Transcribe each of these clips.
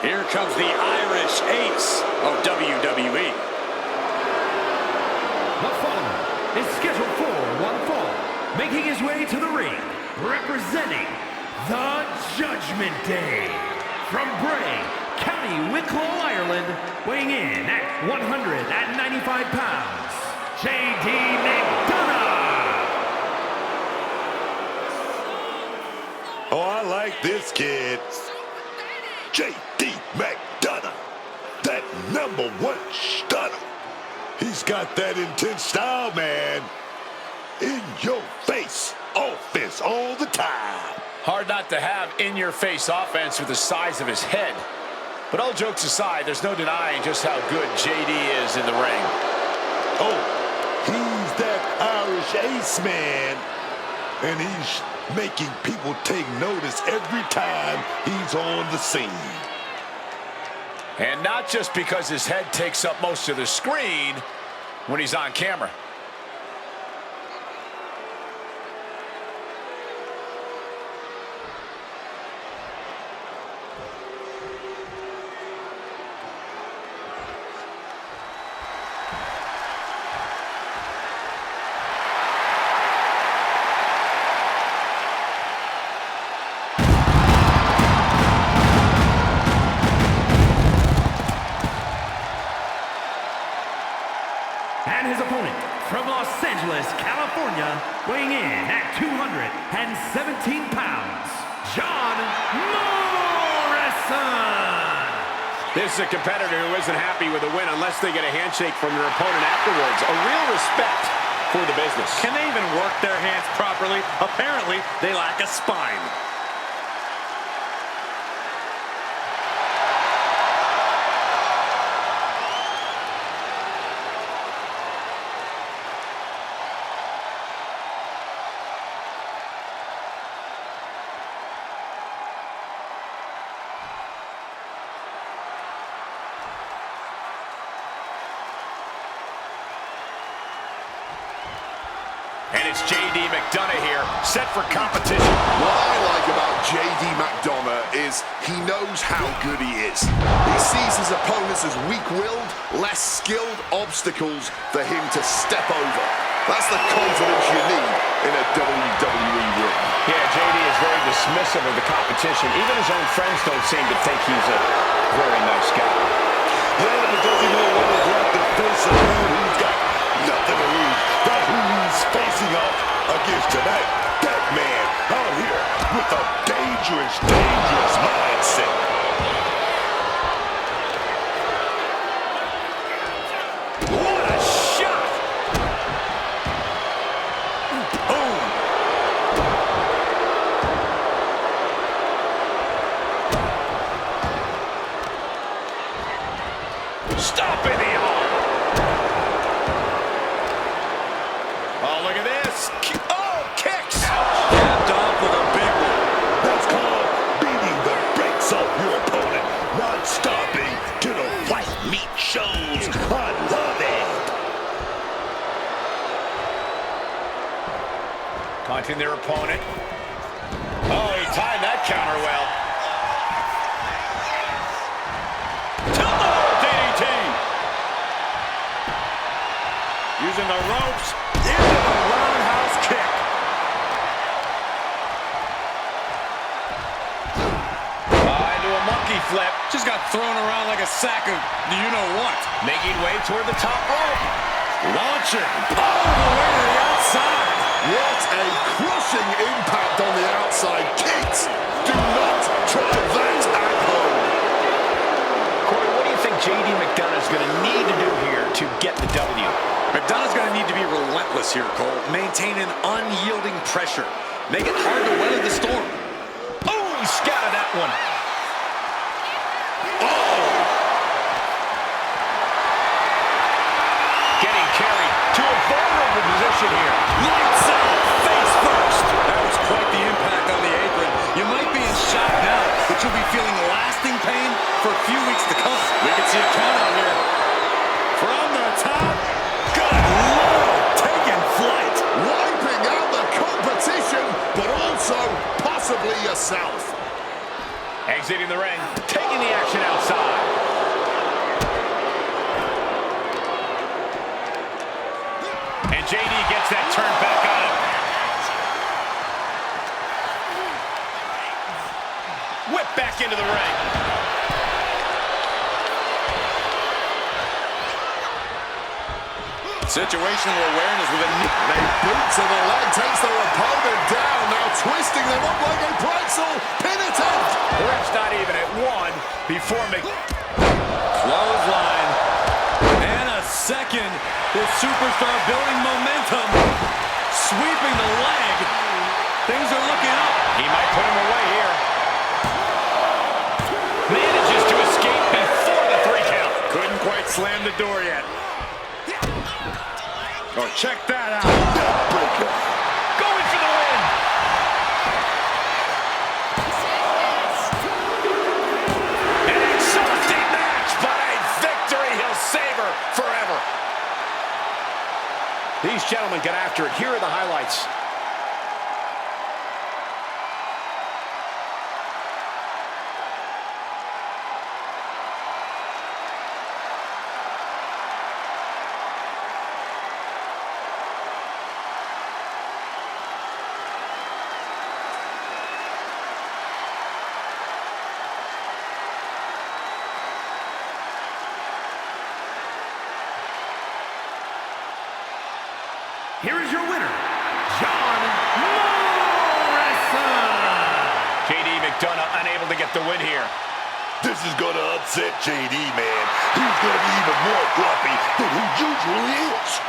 Here comes the Irish ace of WWE. The following is scheduled for one fall, making his way to the ring, representing the Judgment Day. From Bray, County Wicklow, Ireland, weighing in at 195 pounds, J.D. McDonough. Oh, I like this kid. J.D. McDonough, that #1 stunner. He's got that intense style, man. In your face offense all the time. Hard not to have in-your-face offense with the size of his head. But all jokes aside, there's no denying just how good JD is in the ring. Oh, he's that Irish ace, man. And he's making people take notice every time he's on the scene. And not just because his head takes up most of the screen when he's on camera. And his opponent from Los Angeles, California, weighing in at 217 pounds, John Morrison. This is a competitor who isn't happy with a win unless they get a handshake from their opponent afterwards. A real respect for the business. Can they even work their hands properly? Apparently, they lack a spine. And it's J.D. McDonough here, set for competition. What I like about J.D. McDonough is he knows how good he is. He sees his opponents as weak-willed, less skilled obstacles for him to step over. That's the confidence you need in a WWE ring. Yeah, J.D. is very dismissive of the competition. Even his own friends don't seem to think he's a very nice guy. Yeah, but does he know what to drop the face of a man who's got nothing to lose? That's who he's facing off against tonight. That man out here with a dangerous, dangerous mindset. What a shot! Boom! Stop in the arm! Oh, look at this. Oh, kicks! Capped off with a big one. That's called beating the brakes off your opponent. Not stopping till the white meat shows. I love it. Taunting their opponent. Oh, he timed that counter well. DDT! Using the ropes into the roundhouse kick. Into a monkey flip. Just got thrown around like a sack of you-know-what. Making way toward the top rope. Launching. All the way to the outside. What a crushing impact on the outside. Kicks, do not try that at home. Corey, what do you think J.D. McDonough is going to need to do here to get the W? McDonough's going to need to be relentless here, Cole. Maintain an unyielding pressure. Make it hard to weather the storm. Oh, he scattered that one. Getting carried to a vulnerable position here. Lights out, face first. That was quite the impact on the apron. You might be in shock now, but you'll be feeling lasting pain for a few weeks to come. We can see a count out here. From the top. Good Lord, taking flight. Wiping out the competition, but also possibly yourself. Exiting the ring, taking the action outside. And JD gets that turned back on him. Whip back into the ring. Situational awareness with a knee. They boot to the leg, takes their opponent down. Now twisting them up like a pretzel. Pin attempt. The ref's not even at one before Clothesline. And a second. This superstar building momentum. Sweeping the leg. Things are looking up. He might put him away here. Manages to escape before the 3 count. Couldn't quite slam the door yet. Oh, check that out. Neckbreaker. Going for the win. An exhausting match, but a victory he'll savor forever. These gentlemen get after it. Here are the highlights. Here is your winner, John Morrison. JD McDonough unable to get the win here. This is going to upset JD, man. He's going to be even more grumpy than he usually is.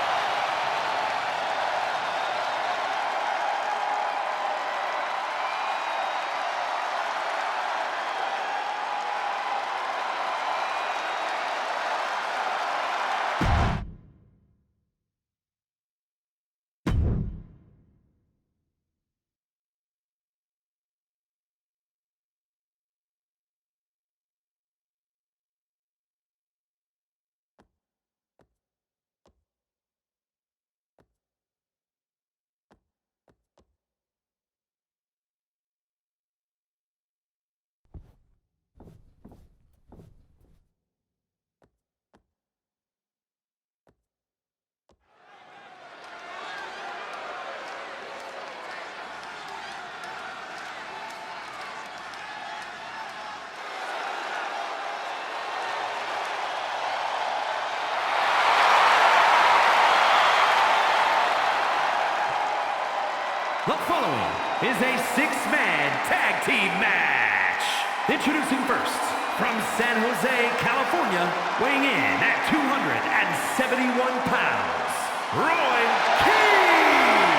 The following is a 6-man tag team match. Introducing first, from San Jose, California, weighing in at 271 pounds, Roy King!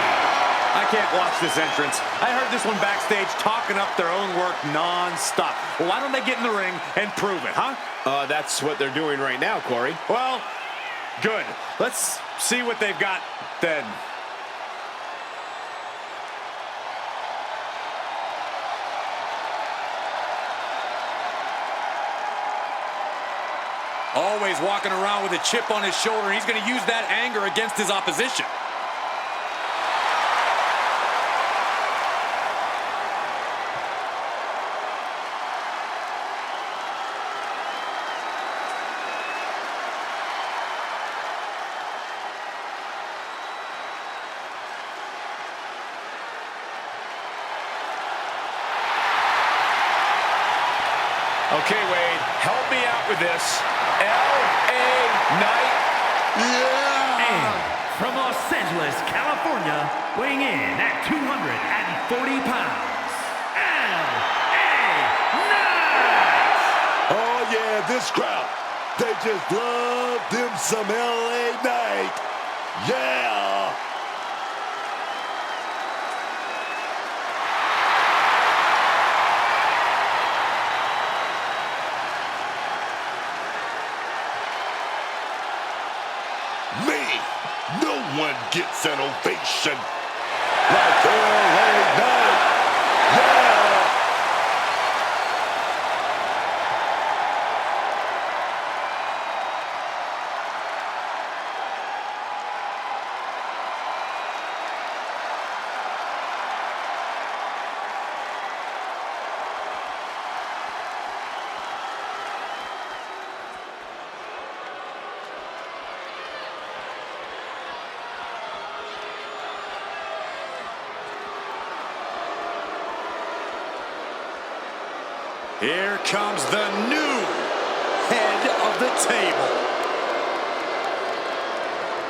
I can't watch this entrance. I heard this one backstage talking up their own work non-stop. Well, why don't they get in the ring and prove it, huh? That's what they're doing right now, Corey. Well, good. Let's see what they've got then. Always walking around with a chip on his shoulder. He's going to use that anger against his opposition. Okay, Wade, help me out with this. L.A. Knight. Yeah! And from Los Angeles, California, weighing in at 240 pounds, L.A. Knight! Oh, yeah, this crowd, they just love them some LA Knight. Yeah! Me, no one gets an ovation like LA Knight. Yeah! Here comes the new head of the table.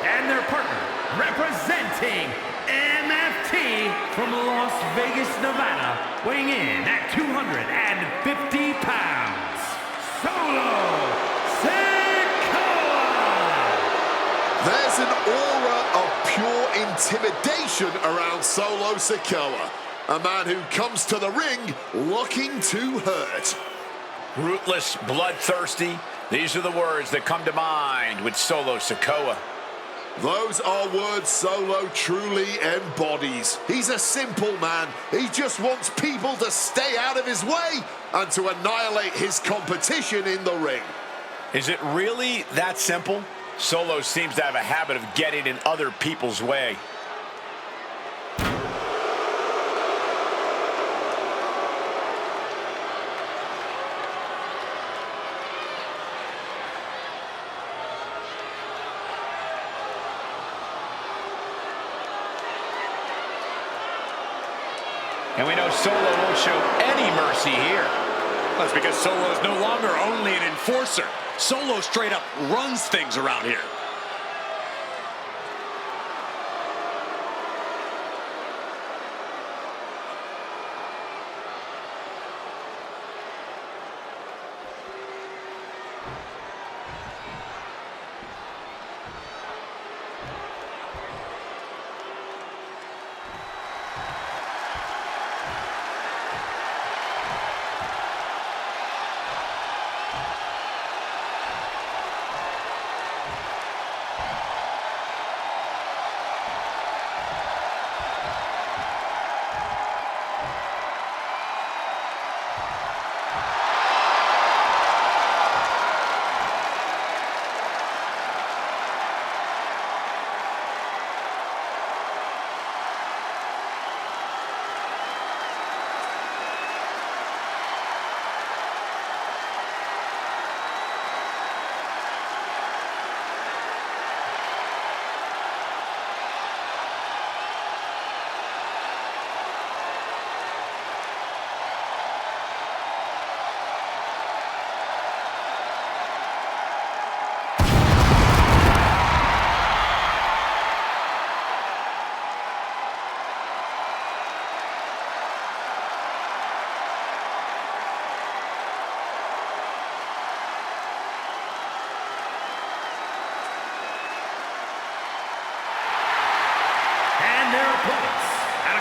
And their partner, representing MFT from Las Vegas, Nevada, weighing in at 250 pounds, Solo Sikoa! There's an aura of pure intimidation around Solo Sikoa, a man who comes to the ring looking to hurt. Ruthless, bloodthirsty. These are the words that come to mind with Solo Sikoa. Those are words Solo truly embodies. He's a simple man. He just wants people to stay out of his way and to annihilate his competition in the ring. Is it really that simple? Solo seems to have a habit of getting in other people's way. And we know Solo won't show any mercy here. That's because Solo is no longer only an enforcer. Solo straight up runs things around here.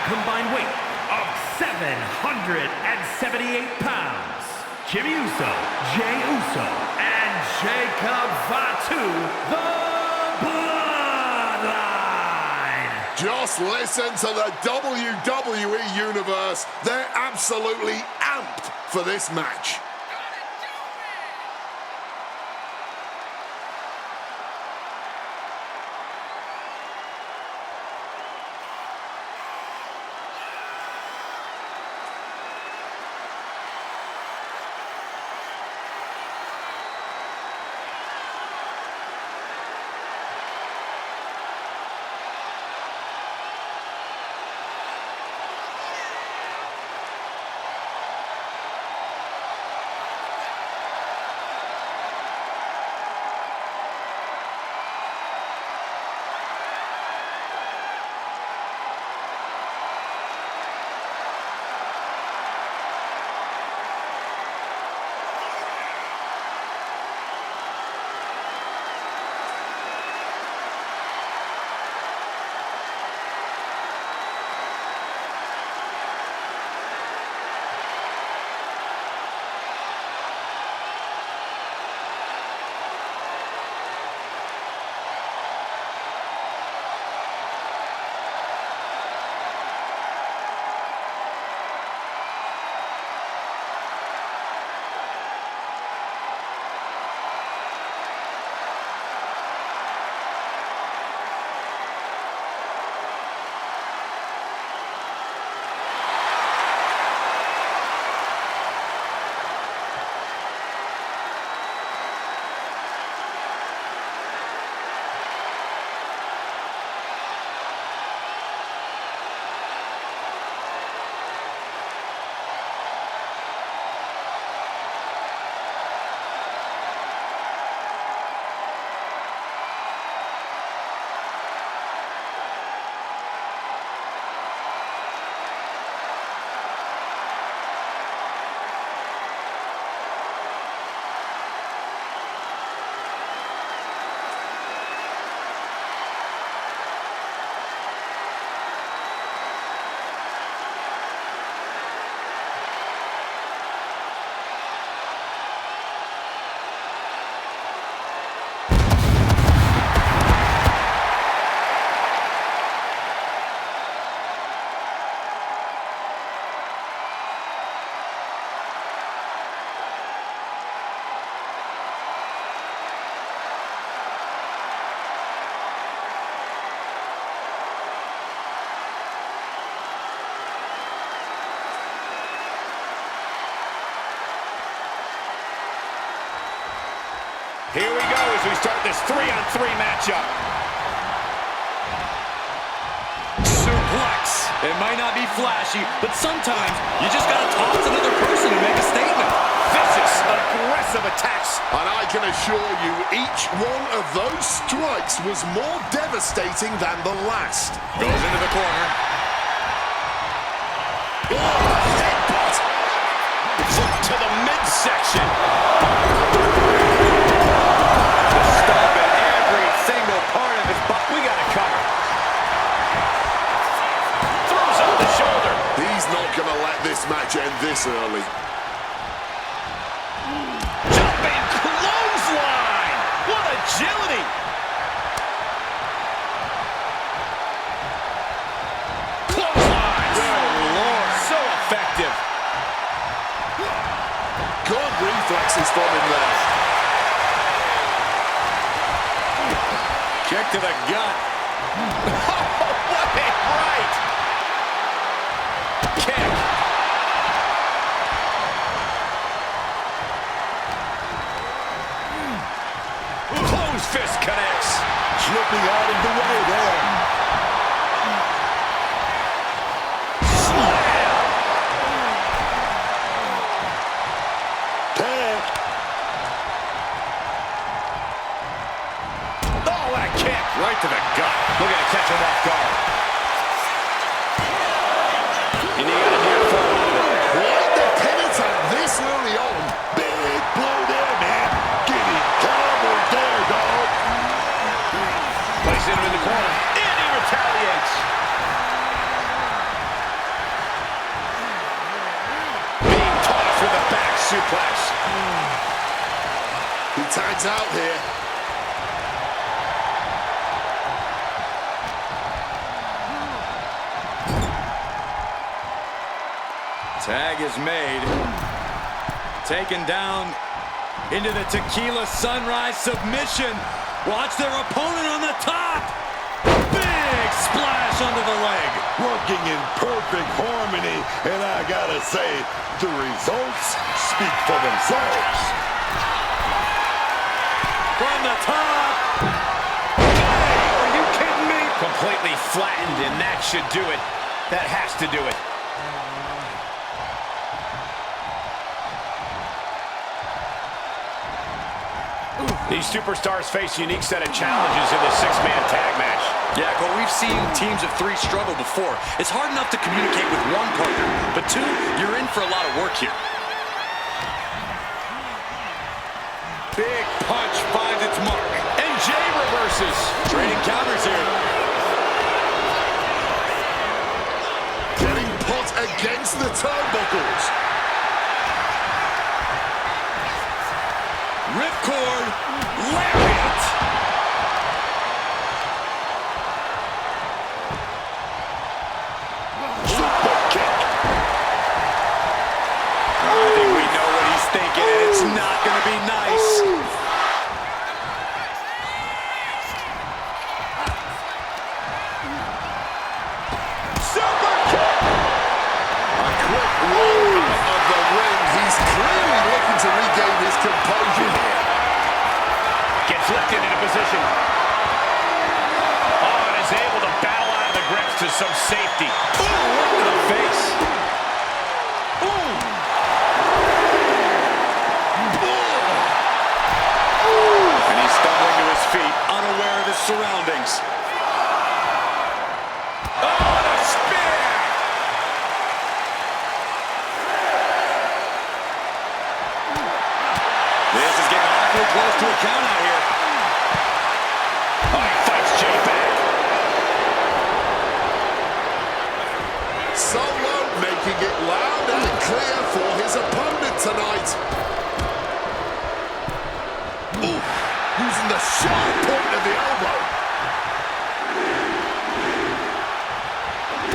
Combined weight of 778 pounds. Jimmy Uso, Jey Uso, and Jacob Fatu, the Bloodline. Just listen to the WWE Universe. They're absolutely amped for this match. Here we go as we start this 3-on-3 matchup. Suplex. It might not be flashy, but sometimes you just gotta toss another person to make a statement. Vicious, aggressive attacks. And I can assure you, each one of those strikes was more devastating than the last. Goes into the corner. Oh, headbutt. Foot to the midsection. Stomping every single part of his butt. We got to cover. Throws up the shoulder. He's not going to let this match end this early. Jumping clothesline. What agility. Clothesline. Good Lord. So effective. Good reflexes from him there. Kick to the gut. What a right. Kick. Close fist connects. Slipping out of the way there. Slam. Tag. Oh, what a kick. Right to the gut. Look at it catch him off guard. And you got a near fall out of it. What the penalty this early on? Big blow there, man. Get him. Cowboy there, dog. Placing him in the corner. And he retaliates. Being tossed with a back suplex. He tags out here. Tag is made. Taken down into the Tequila Sunrise submission. Watch their opponent on the top. Big splash under the leg. Working in perfect harmony, and I gotta say, the results speak for themselves. From the top. Bang! Are you kidding me? Completely flattened, and that should do it. That has to do it. These superstars face a unique set of challenges in this six-man tag match. Yeah, but we've seen teams of three struggle before. It's hard enough to communicate with one partner, but two, you're in for a lot of work here. Big punch finds its mark. And Jay reverses. Trading counters here. Getting put against the turnbuckles. Ripcord, lariat. Super kick. I think we know what he's thinking, and it's not going to be nice. Super kick. A quick roll out of the ring. He's clearly looking to regain his composure here. Gets lifted into position. Oh, and is able to battle out of the grips to some safety. Ooh, right to the face. Ooh. And he's stumbling to his feet, unaware of his surroundings. Oh, and a spear. This is getting awfully close to a count out here. Oh, he fights Jay back. Solo making it loud and clear for his opponent tonight. Ooh, using the sharp point of the elbow.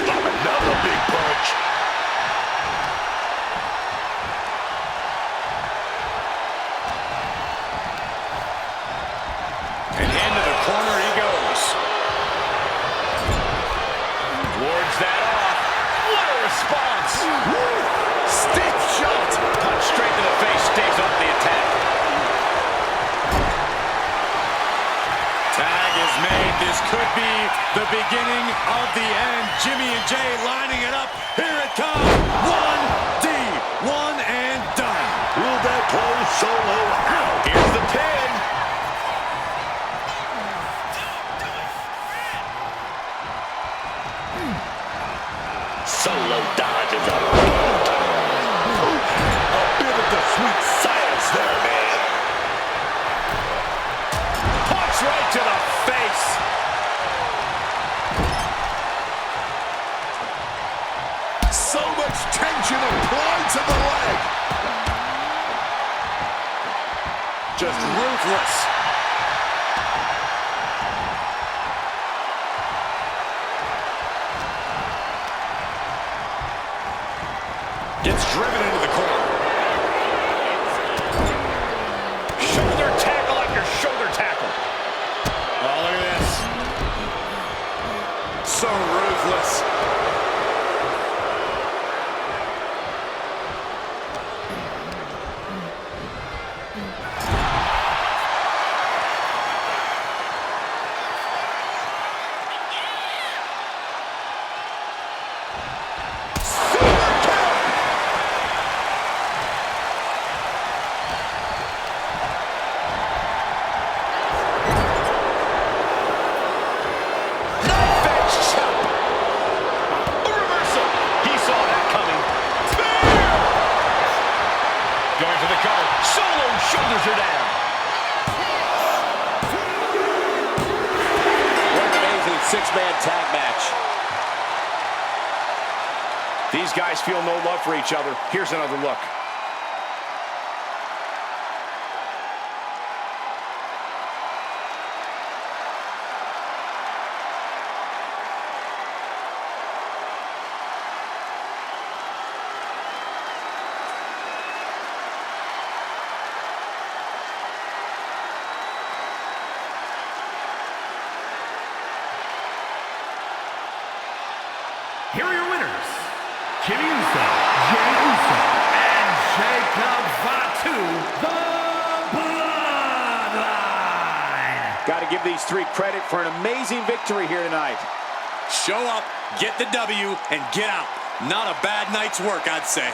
Another big punch. And into the corner he goes. Wards that off. What a response. Woo! Stiff shot. Punch straight to the face, stays off the attack. The beginning of the end. Jimmy and Jay lining it up. Here it comes. 1D. One and done. Will that close Solo out? Here's the pin. Solo dodges a bit of the sweet science there, man. Punch right to the face. So much tension applied to the leg. Just ruthless. Gets driven into the corner. Shoulder tackle after shoulder tackle. Oh, look at this. So ruthless. Shoulders are down. What an amazing six-man tag match. These guys feel no love for each other. Here's another look. Here are your winners, Jimmy Uso, Jey Uso, and Jacob Fatu, the Bloodline. Got to give these three credit for an amazing victory here tonight. Show up, get the W, and get out. Not a bad night's work, I'd say.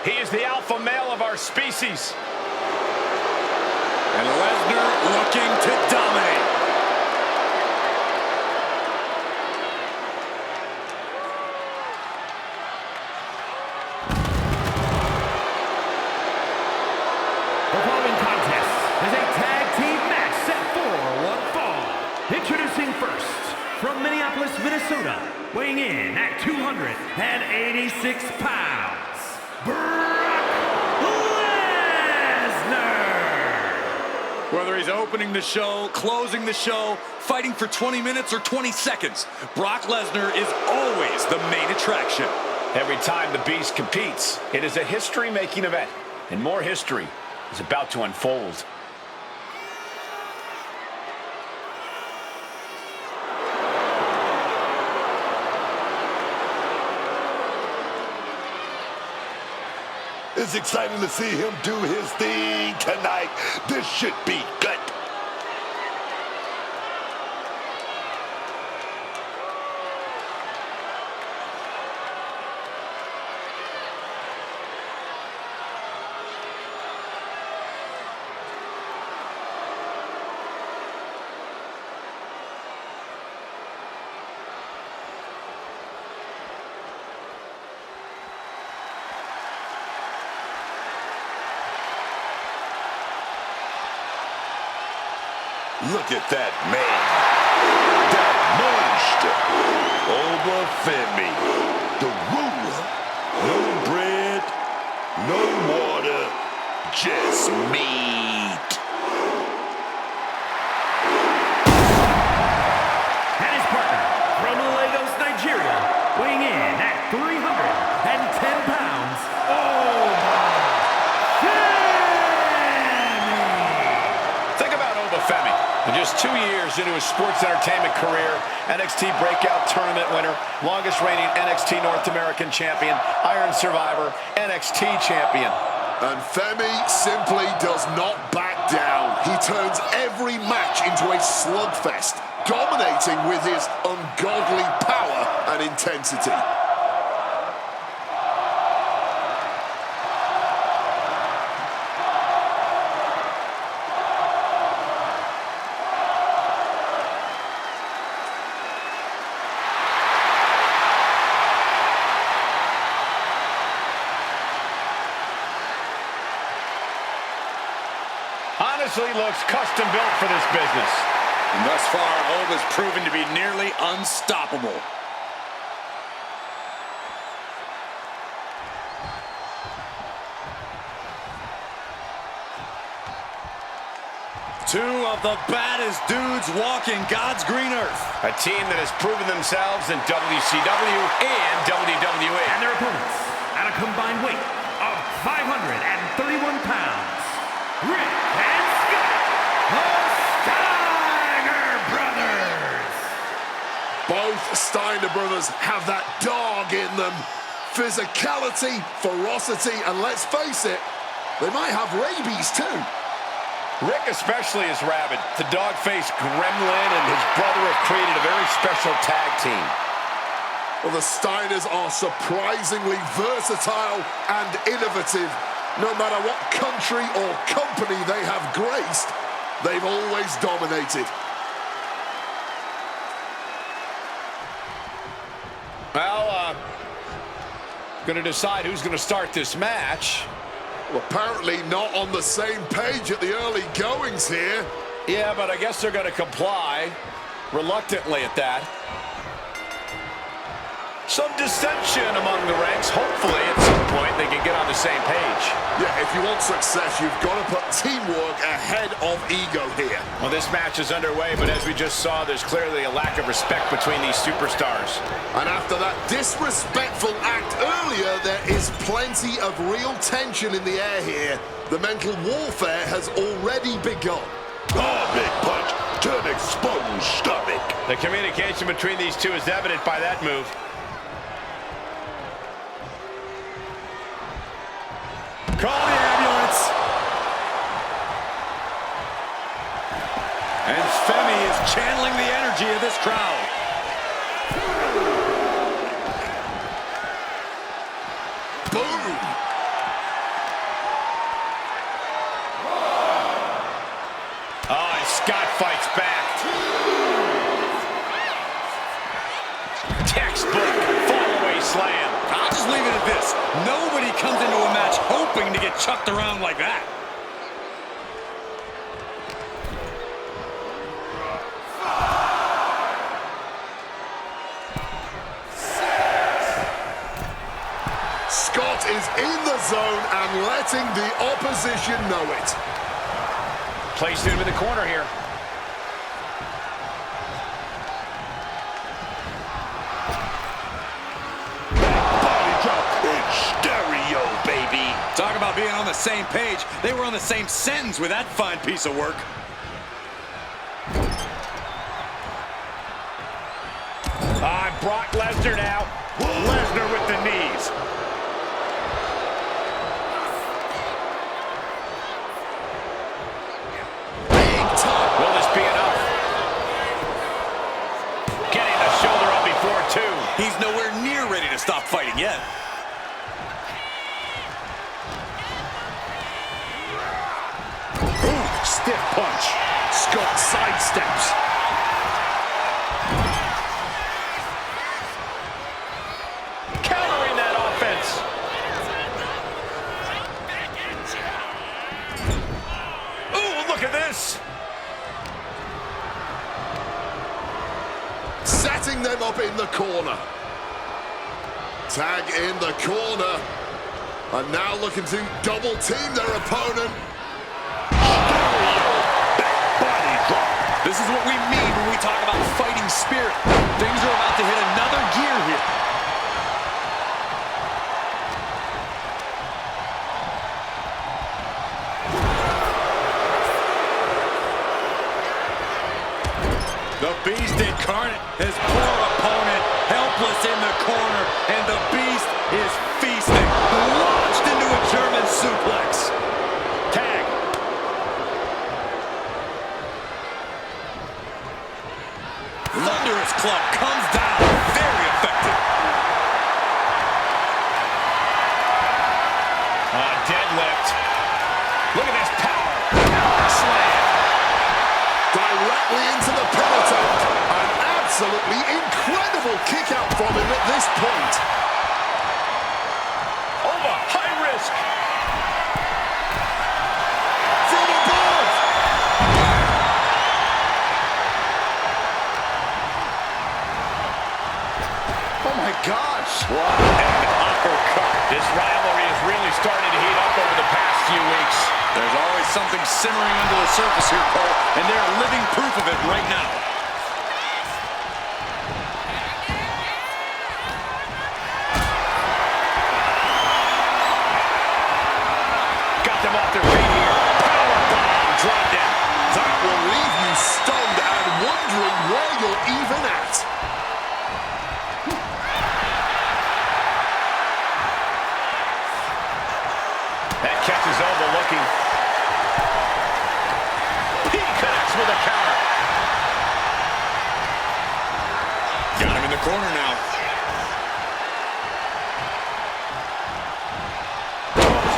He is the alpha male of our species. And Lesnar looking to dominate. The following contest is a tag team match set for one fall. Introducing first, from Minneapolis, Minnesota, weighing in at 286 pounds, opening the show, closing the show, fighting for 20 minutes or 20 seconds. Brock Lesnar is always the main attraction. Every time the Beast competes, it is a history-making event, and more history is about to unfold. It's exciting to see him do his thing tonight. This should be good. Look at that man. That monster. Obafemi. The ruler. No bread, no water, just meat. And his partner from Lagos, Nigeria, weighing in at 310 pounds, Think about Obafemi. In just 2 years into his sports entertainment career, NXT Breakout Tournament winner, longest reigning NXT North American champion, Iron Survivor, NXT champion. And Femi simply does not back down. He turns every match into a slugfest, dominating with his ungodly power and intensity. Honestly looks custom built for this business. And thus far, Hope has proven to be nearly unstoppable. Two of the baddest dudes walking God's green earth. A team that has proven themselves in WCW and WWE. and their opponents at a combined weight of 531 pounds, Rick and Scott, the Steiner Brothers. Both Steiner brothers have that dog in them. Physicality, ferocity, and let's face it, they might have rabies too. Rick especially is rabid. The dog-faced gremlin and his brother have created a very special tag team. Well, the Steiners are surprisingly versatile and innovative. No matter what country or company they have graced, they've always dominated. Well, going to decide who's going to start this match. Well, apparently not on the same page at the early goings here. Yeah, but I guess they're going to comply, reluctantly at that. Some dissension among the ranks. Hopefully, at some point, they can get on the same page. Yeah, if you want success, you've got to put teamwork ahead of ego here. Well, this match is underway, but as we just saw, there's clearly a lack of respect between these superstars. And after that disrespectful act earlier, there is plenty of real tension in the air here. The mental warfare has already begun. Oh, big punch to an exposed stomach. The communication between these two is evident by that move. Call the ambulance. And Femi is channeling the energy of this crowd. Boom! Oh, and Scott fights back. Textbook fall-away slam. I'll just leave it at this. Nobody comes into a match hoping to get chucked around like that. Scott is in the zone and letting the opposition know it. Placed him in the corner here. Body drop in stereo, baby. Talk about being on the same page. They were on the same sentence with that fine piece of work. Brock Lesnar now. Lesnar with the knees. Big time. Will this be enough? Getting the shoulder up before two. He's nowhere near ready to stop fighting yet. Ooh, stiff punch. Scott sidesteps. Countering that offense. Ooh, look at this. Setting them up in the corner. Tag in the corner. And now looking to double team their opponent. Body drop. This is what we mean when we talk about fighting spirit. Things are about to hit another gear here. The Beast incarnate, his poor opponent, helpless in the corner, and the Beast is feasting. Launched into a German suplex. Tag. Thunderous club comes down. Very effective. Deadlift. Look at this power. Slam. Directly into the peloton. An absolutely incredible kick out from him at this point. Over. High risk. From above. Oh my gosh. What an uppercut. This rivalry is really starting to heat up over the past few weeks. There's always something simmering under the surface here, Cole, and they're living proof of it right now. Got them off their feet here. Powerbomb. Drop down. That will leave you stunned and wondering where you're even at. That catches overlooking. He connects with a counter. Got him in the corner now.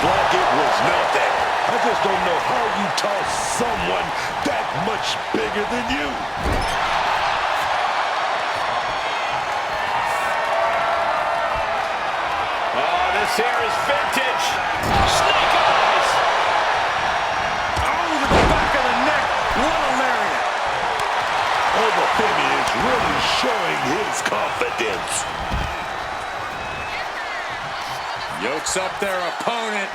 Like it was nothing. I just don't know how you toss someone that much bigger than you. Oh, this here is vintage. Snake eyes. Oh, to the back of the neck. What a lariat. Obafemi is really showing his confidence. Yokes up their opponent.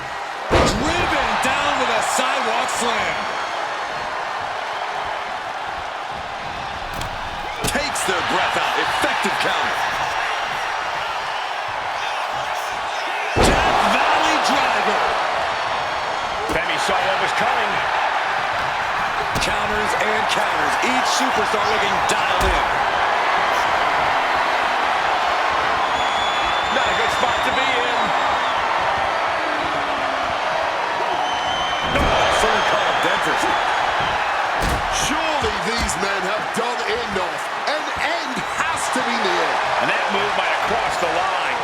Driven down with a sidewalk slam. Takes their breath out. Effective counter. Death Valley Driver. Femi saw what was coming. Counters and counters. Each superstar looking dialed in. Not a good spot to be in. Dentist. Surely these men have done enough. An end has to be near. And that move might have crossed the line.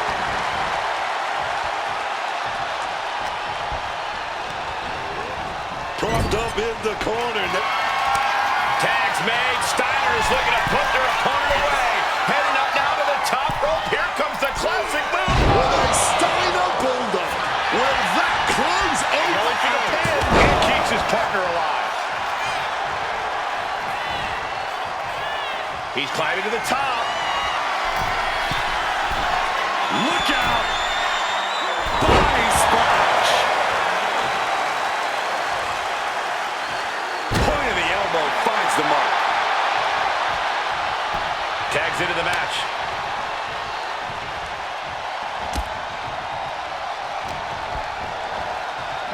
Propped up in the corner. Tags made. Steiner is looking to put their opponent away. Heading up now to the top rope. Here comes the classic move. With a Steiner bulldog. Will that close over? Going for the pin. And keeps his partner alive. He's climbing to the top. Look out! Body splash!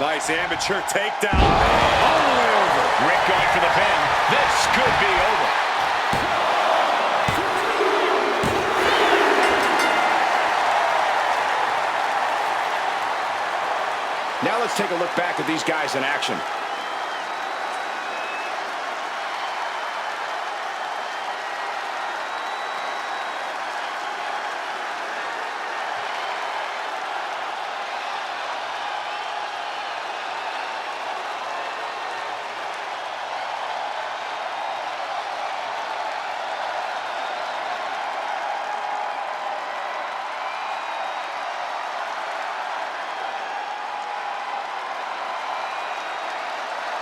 Nice amateur takedown. All the way over. Rick going for the pin. This could be over. Now let's take a look back at these guys in action.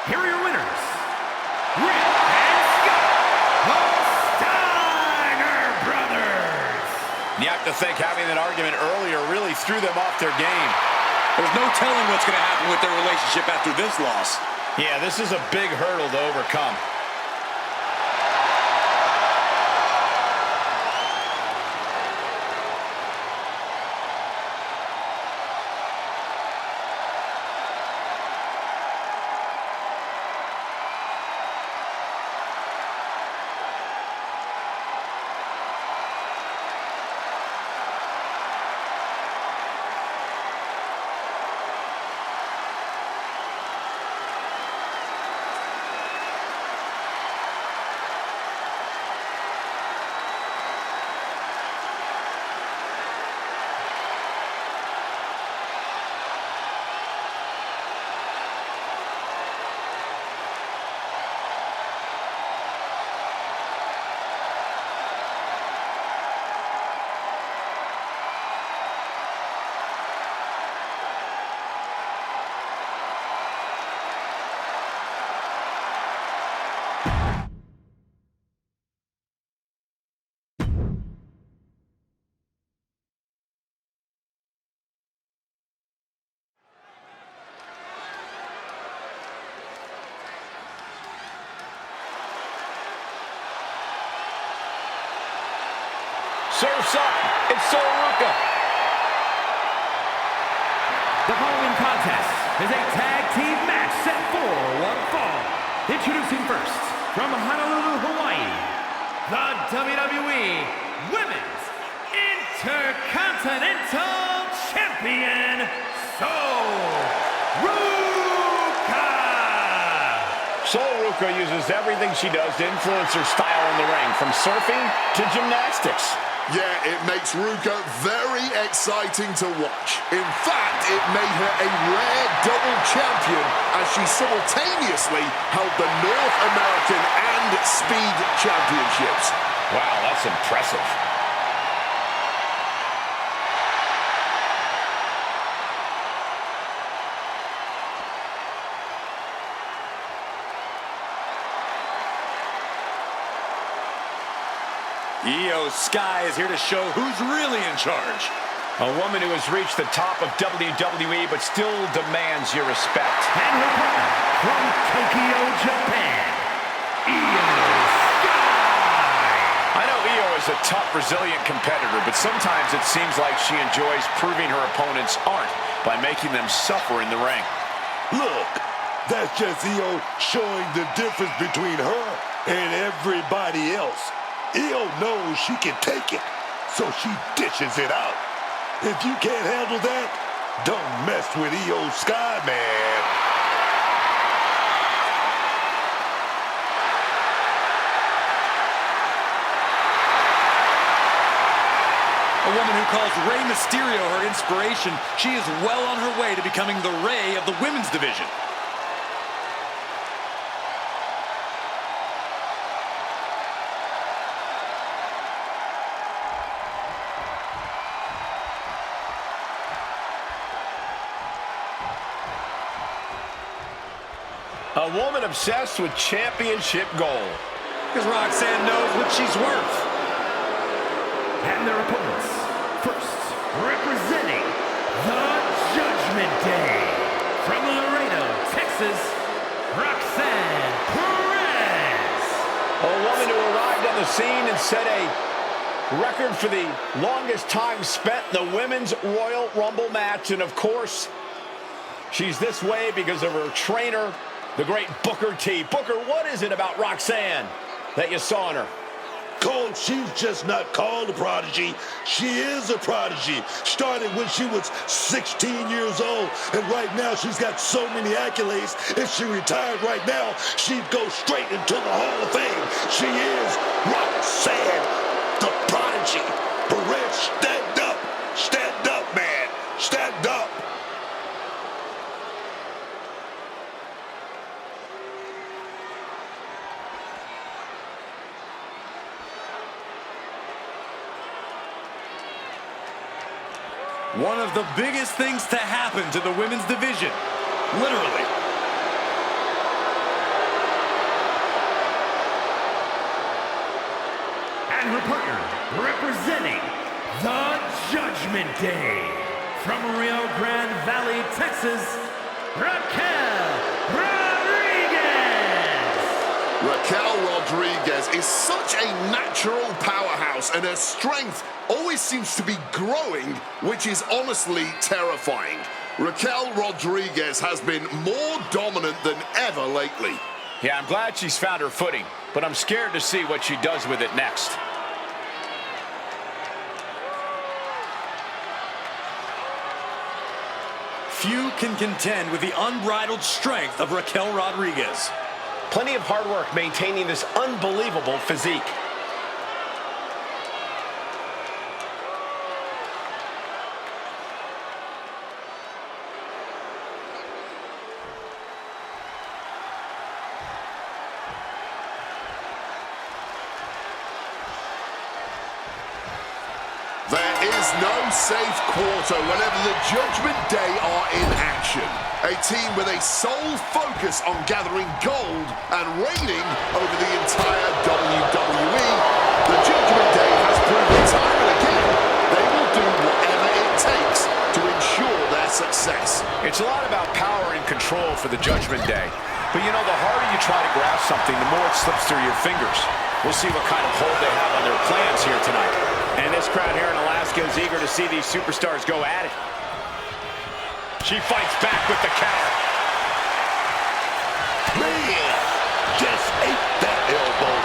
Here are your winners, Rick and Scott, the Steiner Brothers. You have to think having that argument earlier really threw them off their game. There's no telling what's going to happen with their relationship after this loss. Yeah, this is a big hurdle to overcome. Surf's up. It's Soruka. The following contest is a tag team match set for one fall. Introducing first, from Honolulu, Hawaii, the WWE Women's Intercontinental Champion, Soruka. Soruka uses everything she does to influence her style in the ring, from surfing to gymnastics. Yeah, it makes Ruka very exciting to watch. In fact, it made her a rare double champion as she simultaneously held the North American and Speed Championships. Wow, that's impressive. Io Sky is here to show who's really in charge. A woman who has reached the top of WWE but still demands your respect. And her partner from Tokyo, Japan, Io Sky. I know Io is a tough, resilient competitor, but sometimes it seems like she enjoys proving her opponents aren't by making them suffer in the ring. Look, that's just Io showing the difference between her and everybody else. Io knows she can take it, so she dishes it out. If you can't handle that, don't mess with Io Sky, man. A woman who calls Rey Mysterio her inspiration, she is well on her way to becoming the Rey of the women's division. A woman obsessed with championship gold. Because Roxanne knows what she's worth. And their opponents, first, representing the Judgment Day, from Laredo, Texas, Roxanne Perez. A woman who arrived on the scene and set a record for the longest time spent in the Women's Royal Rumble match, and of course, She's this way because of her trainer, the great Booker T. Booker, what is it about Roxanne that you saw in her? Cole, she's just not called a prodigy. She is a prodigy. Started when she was 16 years old, and right now she's got so many accolades. If she retired right now, she'd go straight into the Hall of Fame. She is Roxanne, the prodigy. Perez, stand up. Stand up, man. Stand up. One of the biggest things to happen to the women's division. Literally. And her partner, representing the Judgment Day, from Rio Grande Valley, Texas, Raquel Rodriguez. Raquel Rodriguez is such a natural powerhouse, and her strength always seems to be growing, which is honestly terrifying. Raquel Rodriguez has been more dominant than ever lately. Yeah, I'm glad she's found her footing, but I'm scared to see what she does with it next. Few can contend with the unbridled strength of Raquel Rodriguez. Plenty of hard work maintaining this unbelievable physique. There is no safe quarter whenever the Judgment Day are in action. A team with a sole focus on gathering gold and reigning over the entire WWE. The Judgment Day has proven time and again they will do whatever it takes to ensure their success. It's a lot about power and control for the Judgment Day. But you know, the harder you try to grasp something, the more it slips through your fingers. We'll see what kind of hold they have on their plans here tonight. And this crowd here in Alaska is eager to see these superstars go at it. She fights back with the counter. Man, just ate that elbow.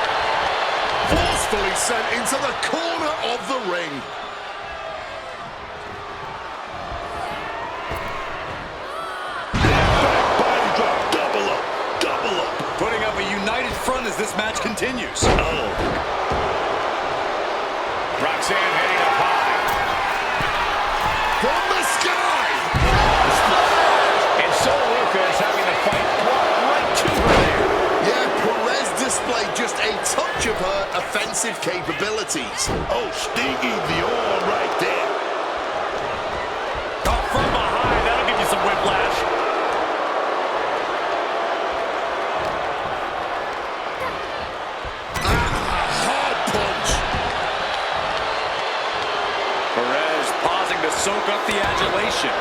Forcefully sent into the corner of the ring. Body drop, double up, double up. Putting up a united front as this match continues. Roxanne heading up high. From the sky! And Soluka is having the fight brought right to her there. Yeah, Perez displayed just a touch of her offensive capabilities. Oh, stingy the arm right there. Oh, from behind, that'll give you some whiplash. Hard punch. Perez pausing to soak up the adulation.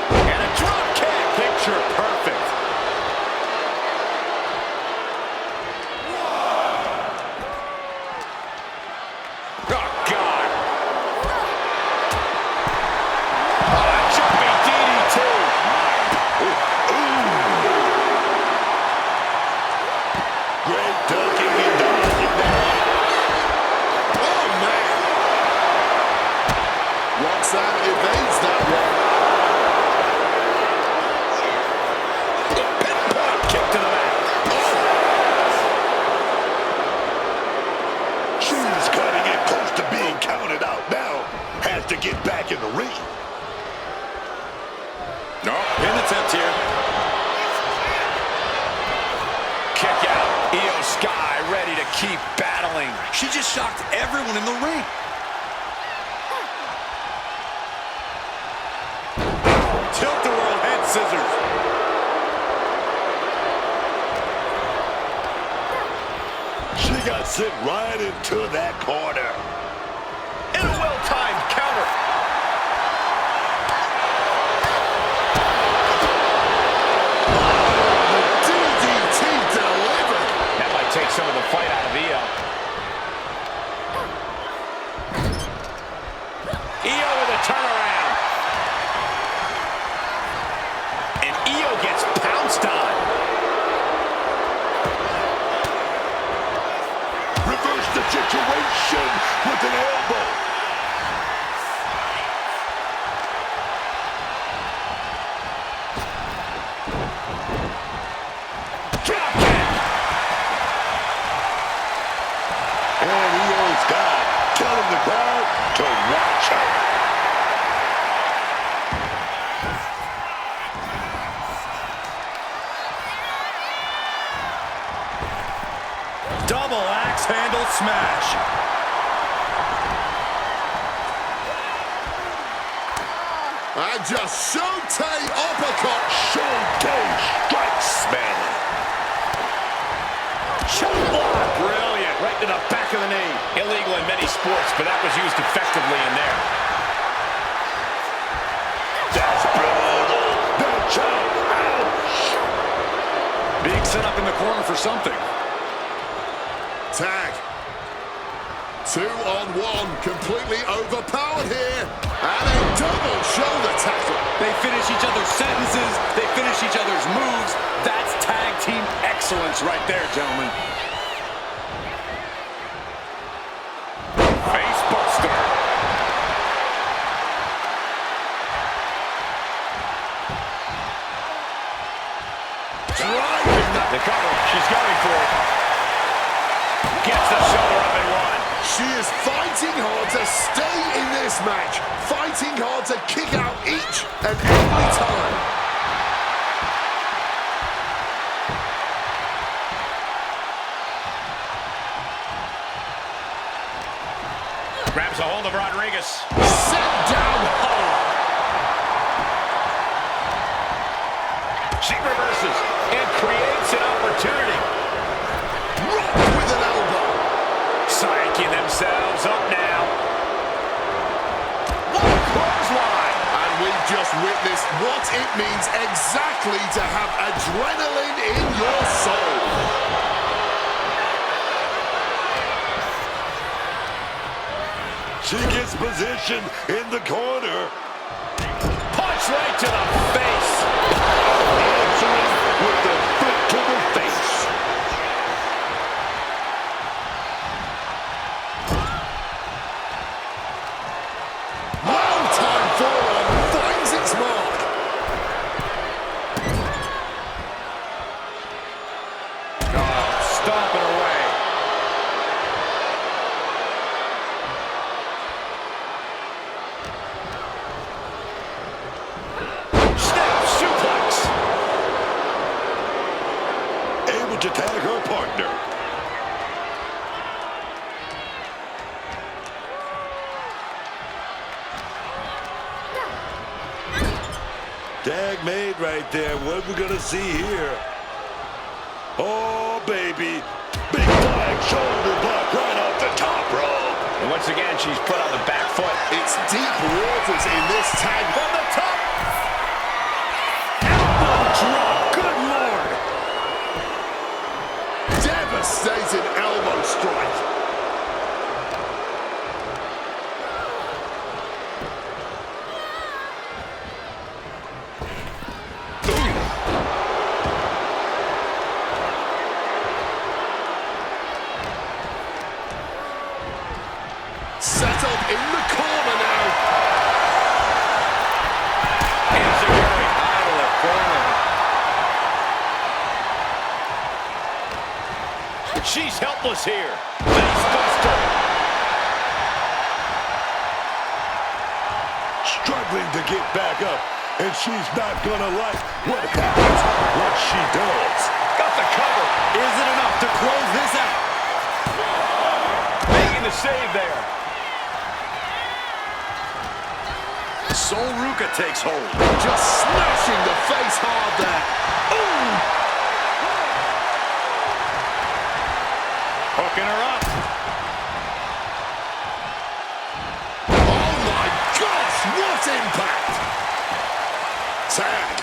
And a drop kick. Picture perfect. Oh, God. Jumping DDT. Great ducking and dodging there. Oh, man. Roxanne evades that one. Pinpoint kick to the mat. She's cutting it close to being counted out now. Has to get back in the ring. No, pin attempt here. Kick out. Io Sky ready to keep battling. She just shocked everyone in the ring. Tilt-a-whirl head scissors. She got sent right into that corner. And a well-timed counter. DDT delivered. That might take some of the fight out of Io. the situation with an elbow. Drop kick. And he owes God telling the crowd to watch out. Double axe handle smash. And just Showtime uppercut. Showtime strikes, man. Choke block. Brilliant. Right to the back of the knee. Illegal in many sports, but that was used effectively in there. That's brutal. The choke. Ouch. Being set up in the corner for something. Tag. 2-on-1, completely overpowered here. And a double shoulder tackle. They finish each other's sentences. They finish each other's moves. That's tag team excellence right there, gentlemen. Face buster. Driving that. The cover. She's going for it. Gets the shoulder up and one. She is fighting hard to stay in this match. Fighting hard to kick out each and every time. Grabs a hold of Rodriguez. Set down hard. She reverses and creates an opportunity. Rocked with an elbow. Psyching themselves up now. What a clothesline. And we've just witnessed what it means exactly to have adrenaline in your soul. She gets position in the corner. Punch right to the face. Answering with the foot to the face. Well-timed forearm finds its mark. Stomping away. Snap suplex. Able to tag her partner. Tag made right there. What we're gonna see here? Oh, baby. Big flying shoulder block right off the top rope. And once again, she's put on the back foot. It's deep waters in this tag. From the top. Elbow drop. Good Lord. Devastating elbow strike. Settled in the corner now. Enziguri out of the corner. She's helpless here. Face buster. Struggling to get back up. And she's not gonna like what happens when she does. Got the cover. Is it enough to close this out? Making the save there. Sol Ruca takes hold. Just smashing the face hard there. Ooh. Hooking her up. Oh my gosh, what impact! Tag.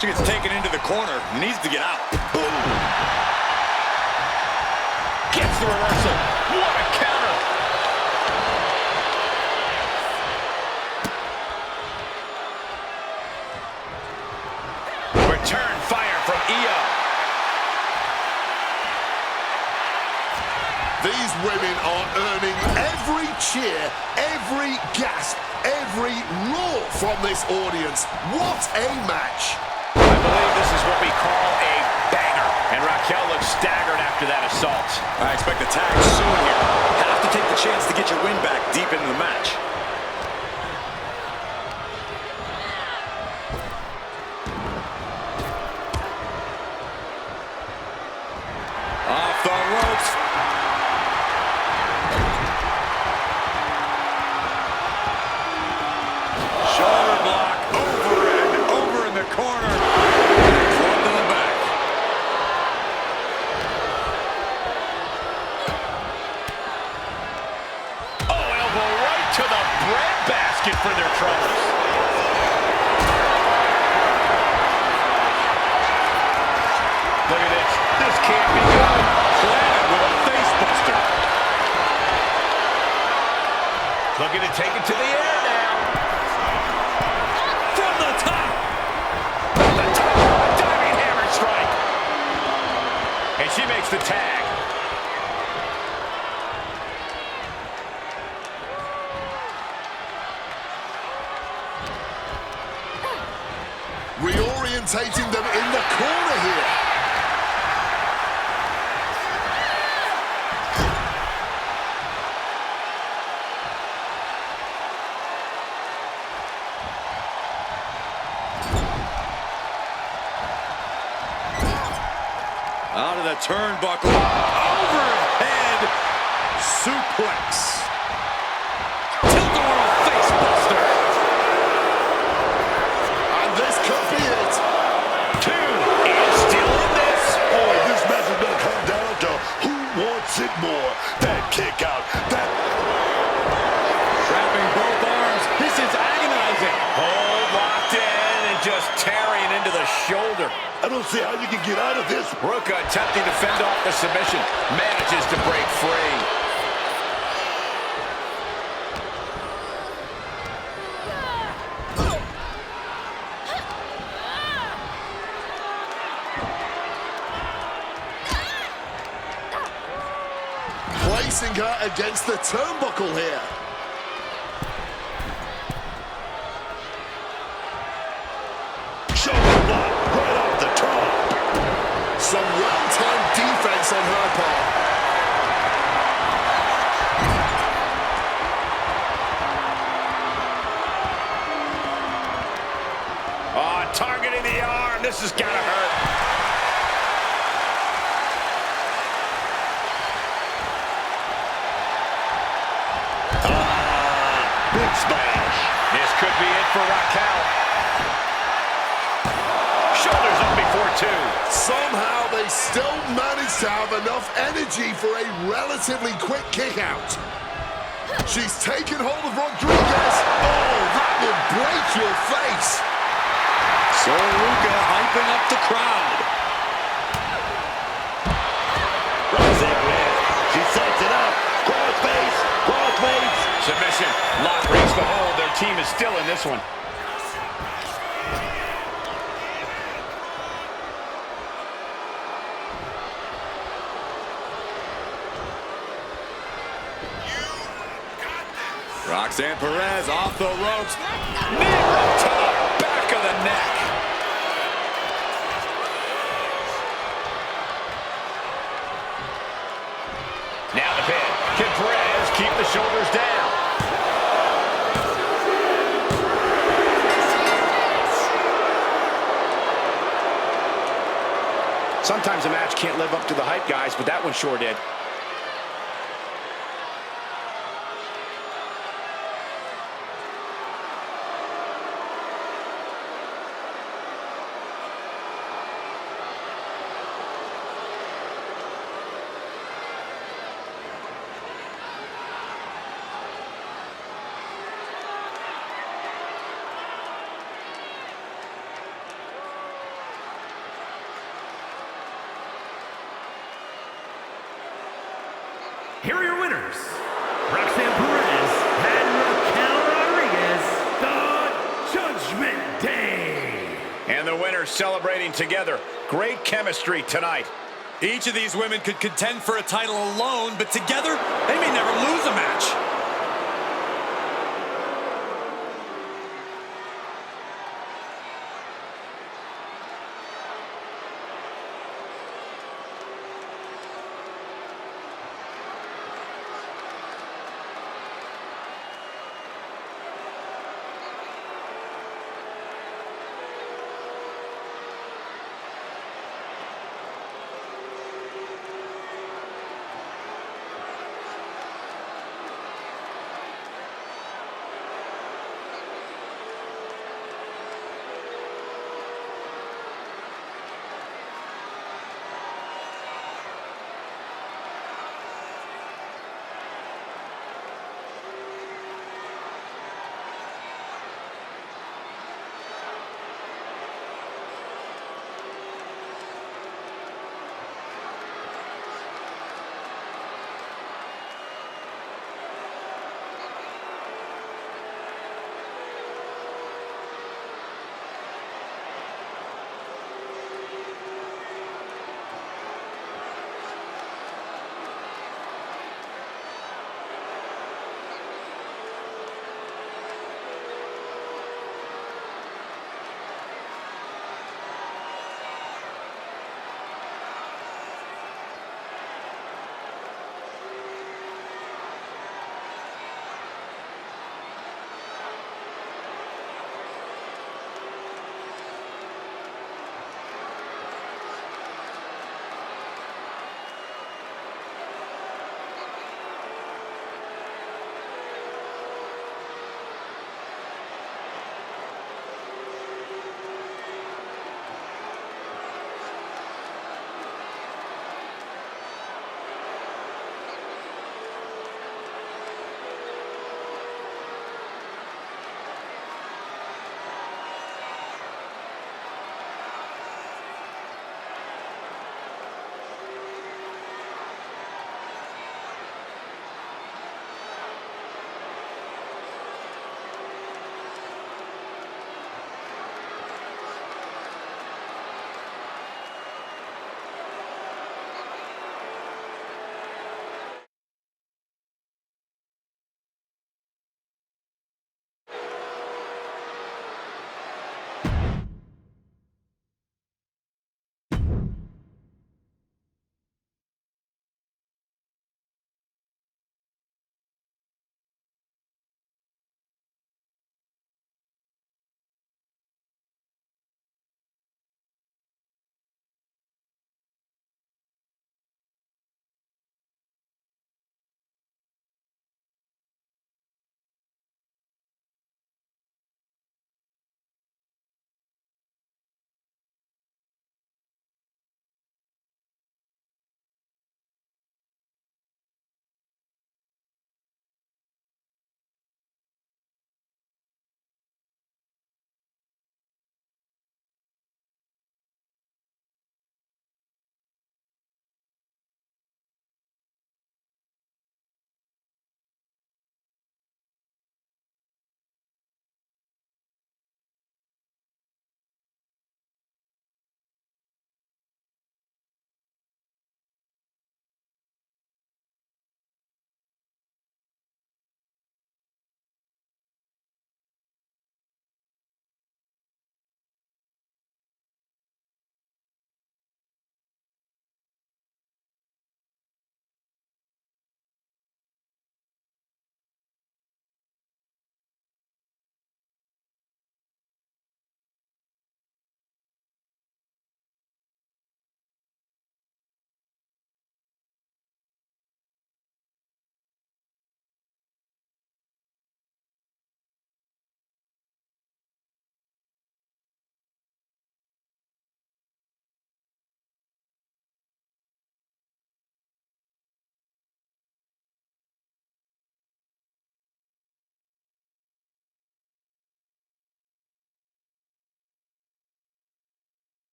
She gets taken into the corner. Needs to get out. Boom! Gets the reversal. What a counter. These women are earning every cheer, every gasp, every roar from this audience. What a match. I believe this is what we call a banger. And Raquel looks staggered after that assault. I expect a tag soon here. Have to take the chance to get your win back deep into the match. Off the ropes. Shoulder block over and over in the corner. Club to the back. Oh, elbow right to the breadbasket for their troubles. Look at this. This can't be good. Planted with a face buster. Looking to take it to the air now. From the top. At the top, a diving hammer strike. And she makes the tag. Reorientating them in the corner here. Out of the turnbuckle. Overhead suplex. Tilt-a-whirl face buster. And this could be it. 2 is still in this. Boy, this match is going to come down to who wants it more. That kick out, that... Trapping both arms. This is agonizing. Hold locked in and just tearing into the shoulder. I don't see how you can get out of this. Ruka attempting to fend off the submission. Manages to break free. Placing her against the turnbuckle here. Shoulder block right off the top. Some well-timed defense on her part. Oh, targeting the arm. This has got to hurt. Big smash. This could be it for Raquel. Shoulders up before 2. Somehow they still manage to have enough energy for a relatively quick kick out. She's taken hold of Rodriguez. Oh, that will break your face. So Ruka hyping up the crowd. Rising with. She sets it up. Crossface. Crossface. Submission. Lock breaks the hold. Their team is still in this one. Roxanne Perez off the ropes. Knee right to the back of the neck. Now the pin. Can Perez keep the shoulders down? Sometimes a match can't live up to the hype, guys, but that one sure did. Here are your winners, Roxanne Perez and Raquel Rodriguez, the Judgment Day. And the winners celebrating together. Great chemistry tonight. Each of these women could contend for a title alone, but together, they may never lose a match.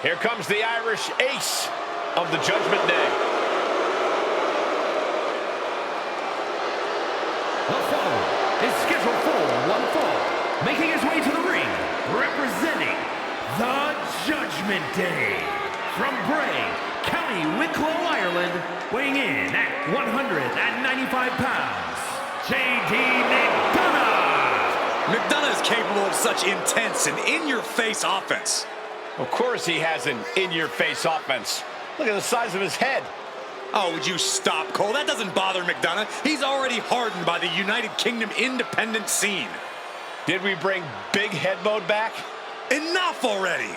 Here comes the Irish ace of the Judgment Day. The following is scheduled for one fall, making his way to the ring, representing the Judgment Day. From Bray, County Wicklow, Ireland, weighing in at 195 pounds, J.D. McDonough. McDonough is capable of such intense and in-your-face offense. Of course he has an in-your-face offense. Look at the size of his head. Oh, would you stop, Cole? That doesn't bother McDonough. He's already hardened by the United Kingdom independent scene. Did we bring big head mode back? Enough already!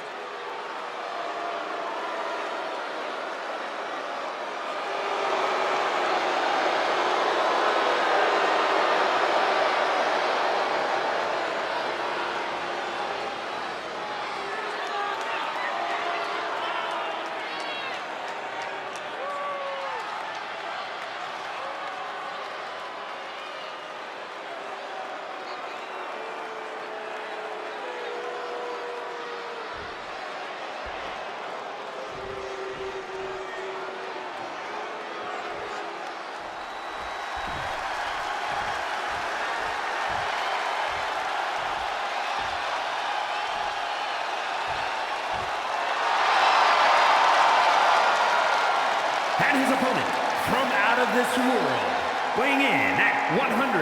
And his opponent, from out of this world, weighing in at 180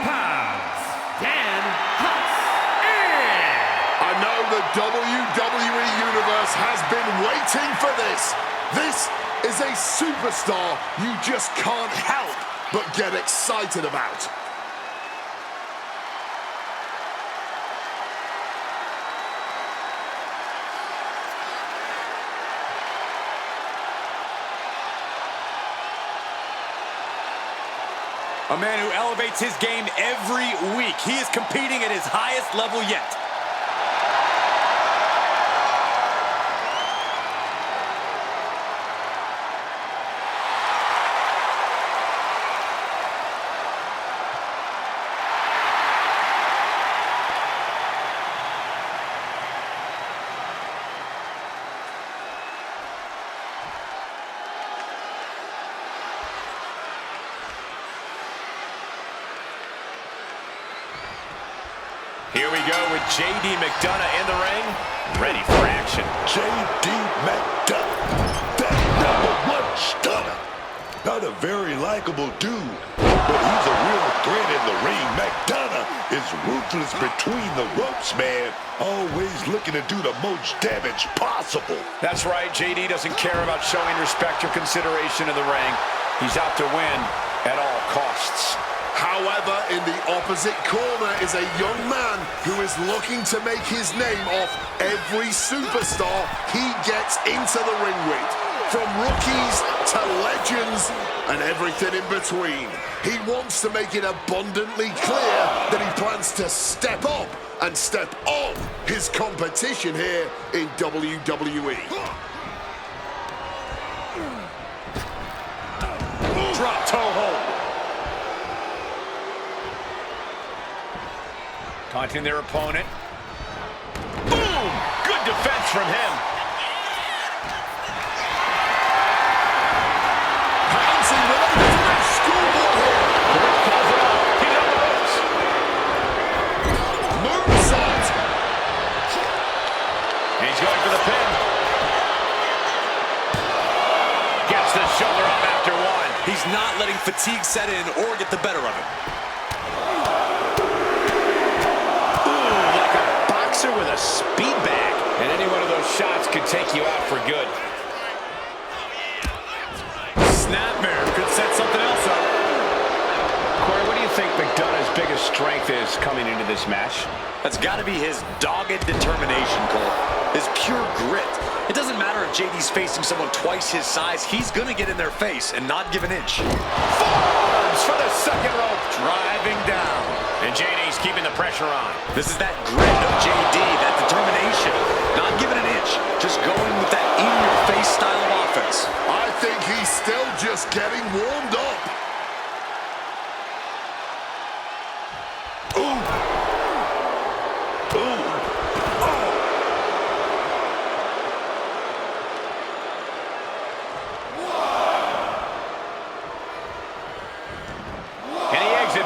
pounds, Dan Hutz. I know the WWE Universe has been waiting for this. This is a superstar you just can't help but get excited about. A man who elevates his game every week. He is competing at his highest level yet. Here we go with J.D. McDonough in the ring, ready for action. J.D. McDonough, that #1 stunner. Not a very likable dude, but he's a real threat in the ring. McDonough is ruthless between the ropes, man. Always looking to do the most damage possible. That's right, J.D. doesn't care about showing respect or consideration in the ring. He's out to win at all costs. However, in the opposite corner is a young man who is looking to make his name off every superstar he gets into the ring with. From rookies to legends and everything in between. He wants to make it abundantly clear that he plans to step up and step on his competition here in WWE. Drop toe hold. Taunting their opponent. Boom! Good defense from him. Pouncing with a schoolboy here. Calls it out. He's on the ropes. Moonsault. And he's going for the pin. Gets the shoulder up after one. He's not letting fatigue set in or get the better of him. With a speed bag, and any one of those shots could take you out for good. Snapmare could set something else up. Corey, what do you think McDonough's biggest strength is coming into this match? That's got to be his dogged determination, Cole. His pure grit. It doesn't matter if JD's facing someone twice his size. He's going to get in their face and not give an inch. Forearms for the second rope. Driving down. And JD's keeping the pressure on. This is that grit of JD, that determination. Not giving an inch, just going with that in-your-face style of offense. I think he's still just getting warmed up.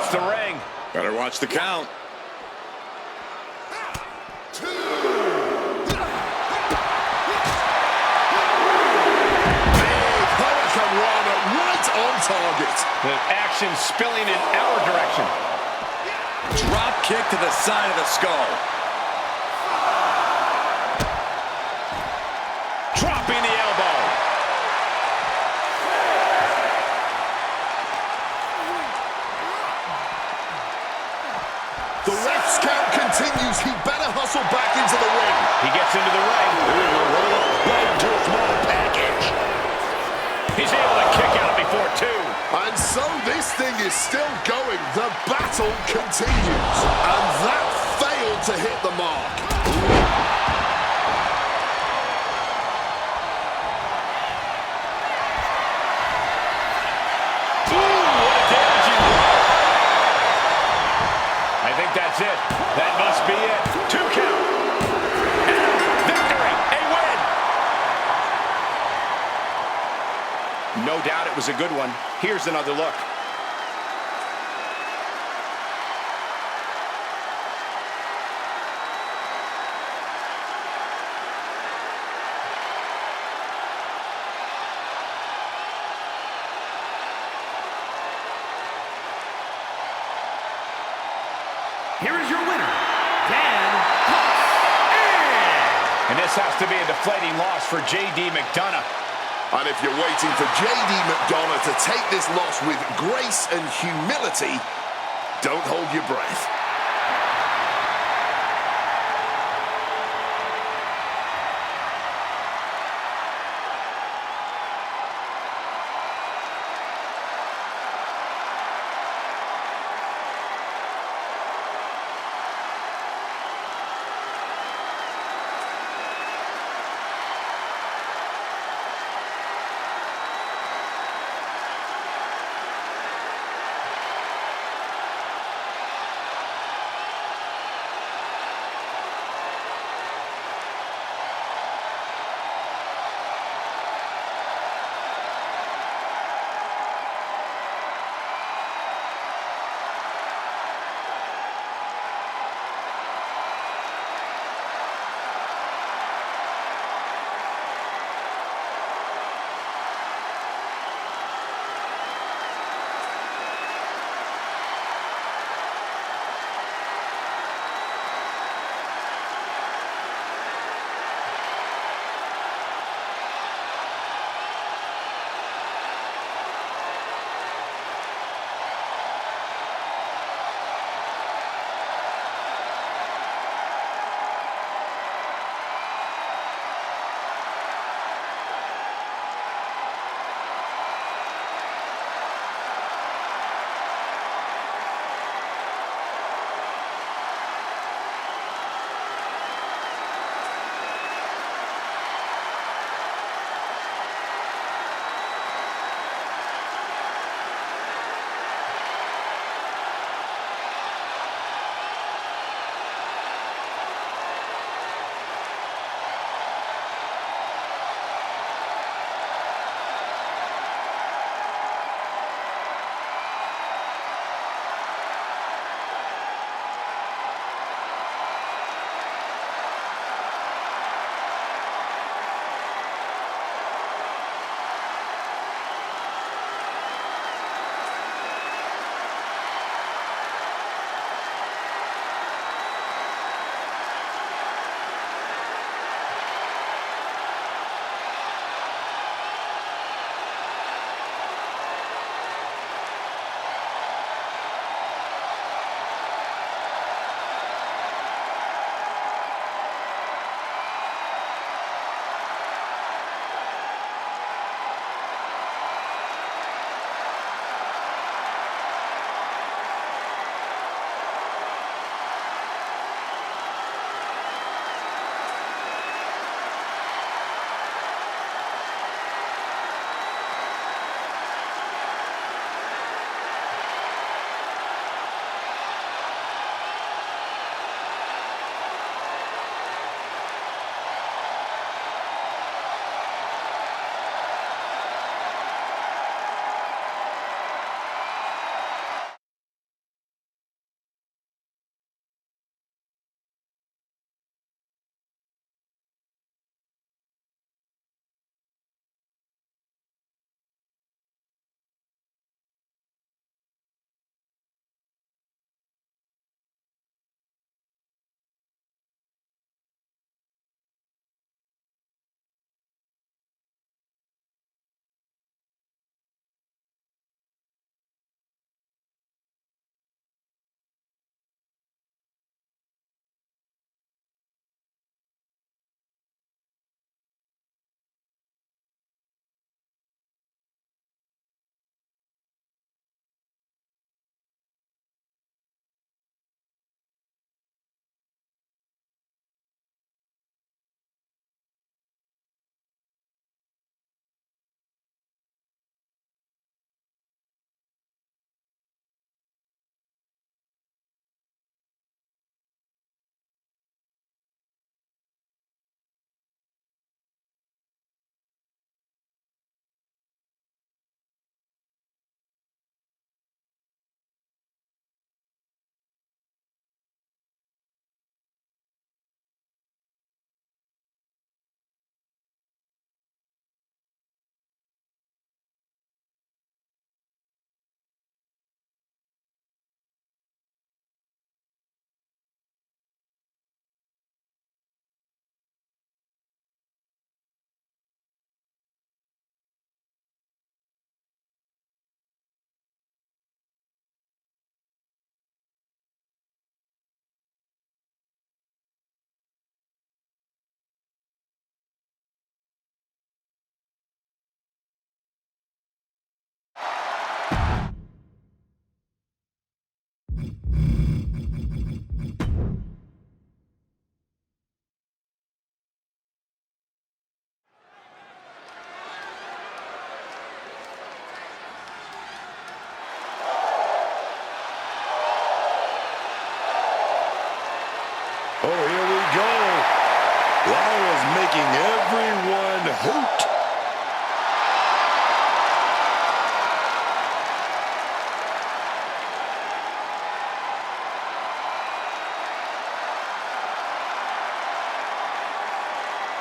hits the ring. Better watch the count. Right on target. The action spilling in our direction. Drop kick to the side of the skull. Dropping the elbow. The ref's count continues. He better hustle back into the ring. He gets into the ring. Right to a small package. He's able to kick out before two. And so this thing is still going. The battle continues. And that failed to hit the mark. I think that's it. That must be it. 2 count. And victory. A win. No doubt it was a good one. Here's another look. Here is your winner, Dan Cox. And this has to be a deflating loss for J.D. McDonough. And if you're waiting for J.D. McDonough to take this loss with grace and humility, don't hold your breath.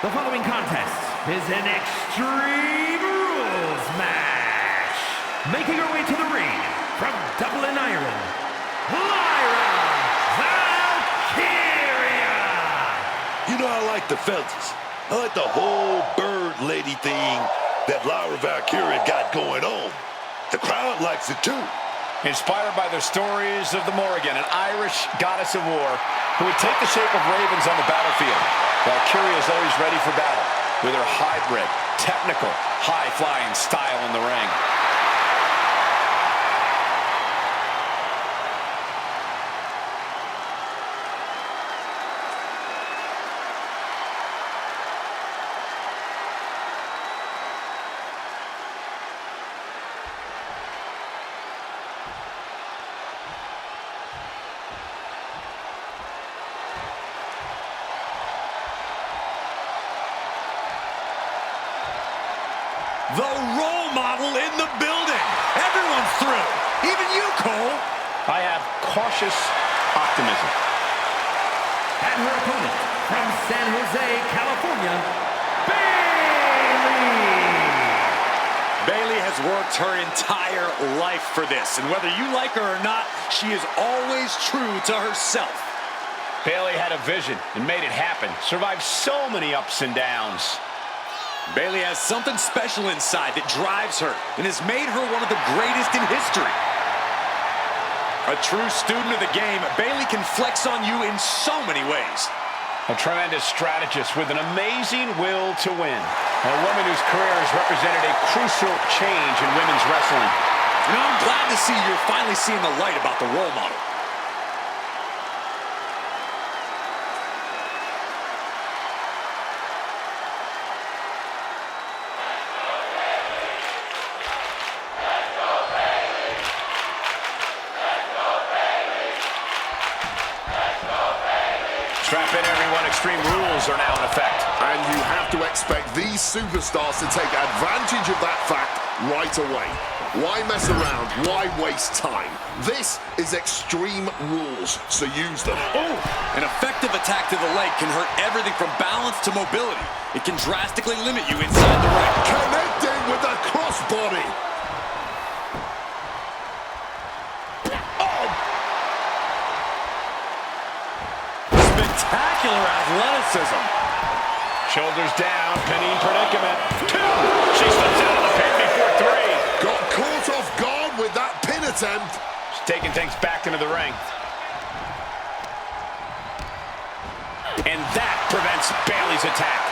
The following contest is an Extreme Rules match. Making her way to the ring from Dublin, Ireland, Lyra Valkyria. You know, I like the fellas. I like the whole bird lady thing that Lyra Valkyria got going on. The crowd likes it too. Inspired by the stories of the Morrigan, an Irish goddess of war who would take the shape of ravens on the battlefield. Valkyria is always ready for battle with her hybrid, technical, high-flying style in the ring. The role model in the building. Everyone's through. Even you, Cole. I have cautious optimism. And her opponent from San Jose, California, Bayley. Bayley has worked her entire life for this, and whether you like her or not, she is always true to herself. Bayley had a vision and made it happen. Survived so many ups and downs. Bayley has something special inside that drives her and has made her one of the greatest in history. A true student of the game, Bayley can flex on you in so many ways. A tremendous strategist with an amazing will to win. And a woman whose career has represented a crucial change in women's wrestling. You know, I'm glad to see you're finally seeing the light about the role model. Strap in, everyone. Extreme Rules are now in effect. And you have to expect these superstars to take advantage of that fact right away. Why mess around? Why waste time? This is Extreme Rules, so use them. Oh, an effective attack to the leg can hurt everything from balance to mobility. It can drastically limit you inside the ring. Connecting with the crossbody. Spectacular athleticism. Shoulders down, pinning predicament. 2. She slips out of the pin before 3. Got caught off guard with that pin attempt. She's taking things back into the ring. And that prevents Bayley's attack.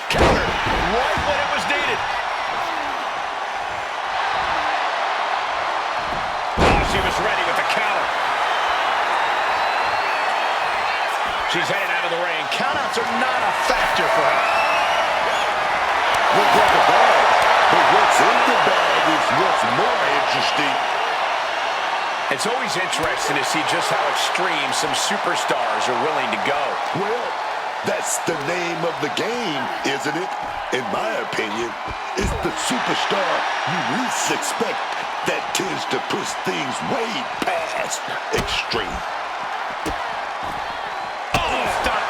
Counter, right when it was needed. Oh, she was ready with the counter. She's heading out of the ring. Countouts are not a factor for her. Looks like a bag, but what's in the bag is what's more interesting. It's always interesting to see just how extreme some superstars are willing to go. Well, that's the name of the game, isn't it? In my opinion, it's the superstar you least expect that tends to push things way past extreme.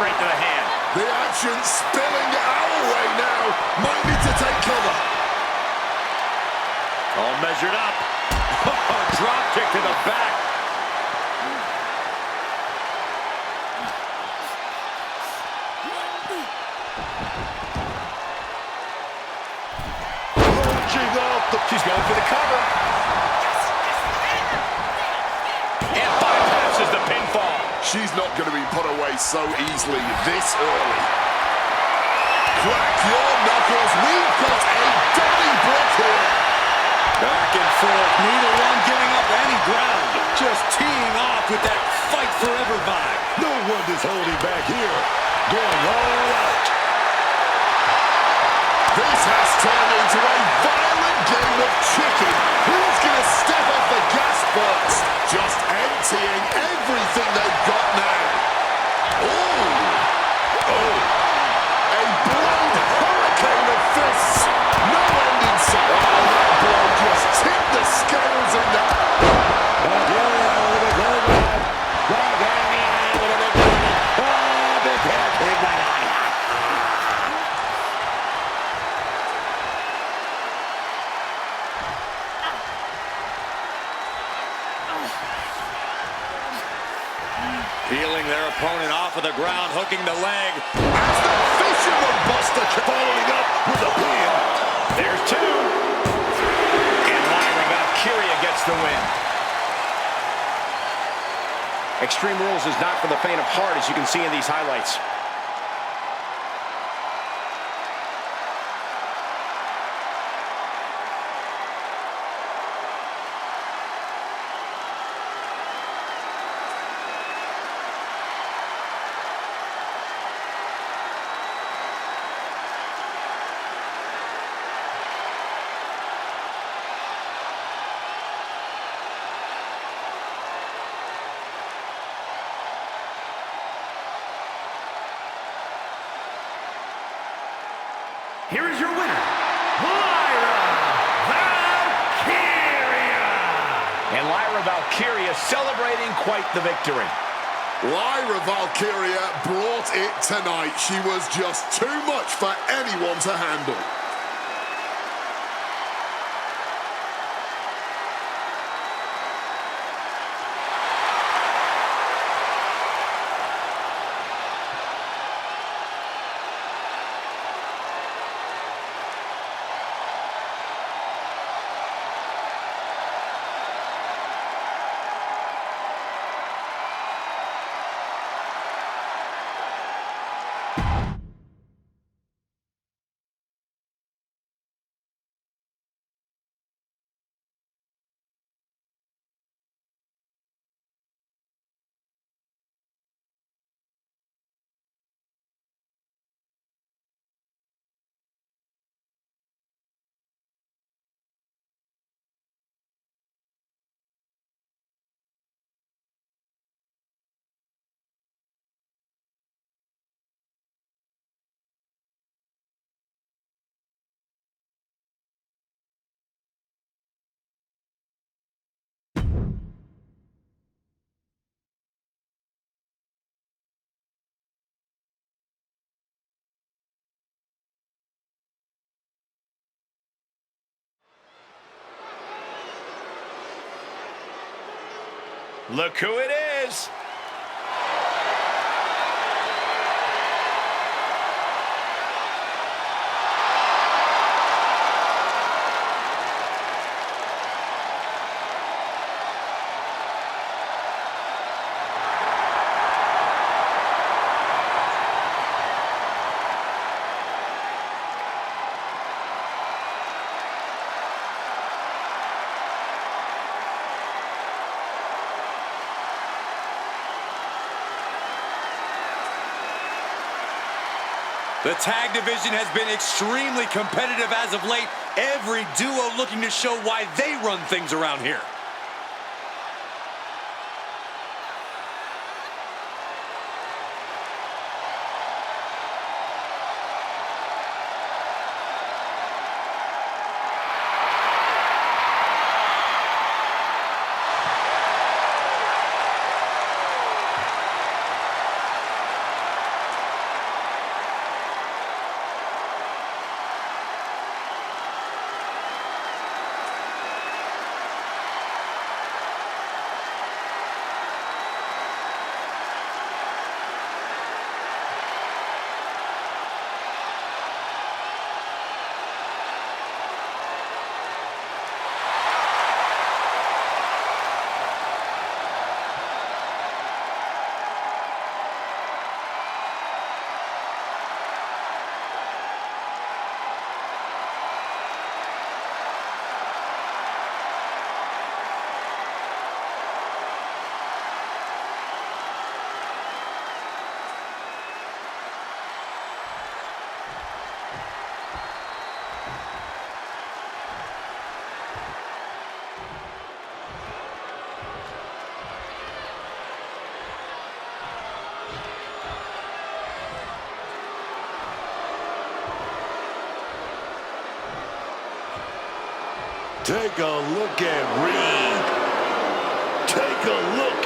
Right to the hand. The action spilling our way now. Might need to take cover. All measured up. Drop kick to the back. Launching off the... She's going for the cover. And bypasses the pinfall. She's not going to be put away so easily this early. Crack your knuckles. We've got a Donnybrook here. Back and forth. Neither one giving up any ground. Just teeing off with that fight forever vibe. No one is holding back here. Going all out. This has turned into a violent game of chicken. Who's going to step off the gas first? Just emptying everything they've got now. Oh! A blade hurricane of fists. No end in sight. Oh, that blow just tipped the scales in the... opponent off of the ground, hooking the leg. As the Fisherman Buster following up with a pin. There's two. And Lyra Valkyria gets the win. Extreme Rules is not for the faint of heart, as you can see in these highlights. Here is your winner, Lyra Valkyria! And Lyra Valkyria celebrating quite the victory. Lyra Valkyria brought it tonight. She was just too much for anyone to handle. Look who it is. The tag division has been extremely competitive as of late. Every duo looking to show why they run things around here. Take a look at Reed. Take a look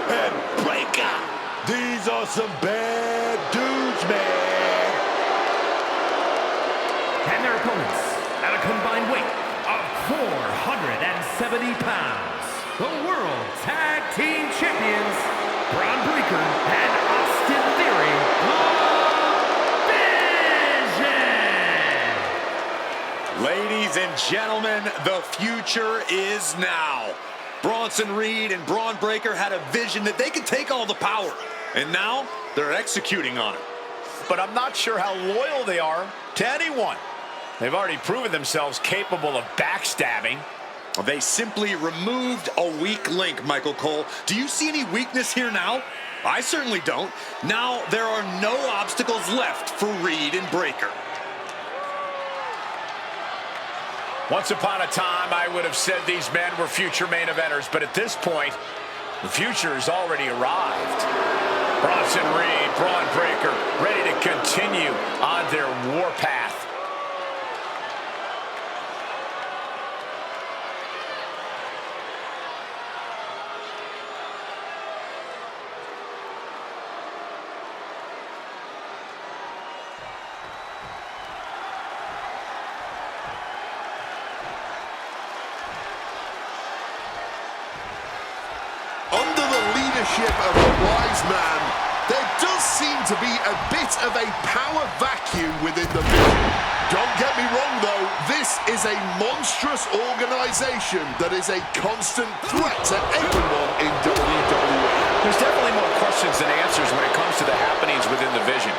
at Breaker. These are some bad dudes, man. And their opponents, at a combined weight of 470 pounds, the World Tag Team Champions, Braun Breaker and Ladies and gentlemen, the future is now. Bronson Reed and Braun Breaker had a vision that they could take all the power, and now they're executing on it. But I'm not sure how loyal they are to anyone. They've already proven themselves capable of backstabbing. They simply removed a weak link, Michael Cole. Do you see any weakness here now? I certainly don't. Now there are no obstacles left for Reed and Breaker. Once upon a time, I would have said these men were future main eventers, but at this point, the future has already arrived. Bronson Reed, Braun Breaker, ready to continue on their warpath. Under the leadership of a wise man, there does seem to be a bit of a power vacuum within the division. Don't get me wrong though, this is a monstrous organization that is a constant threat to everyone in WWE. There's definitely more questions than answers when it comes to the happenings within the division.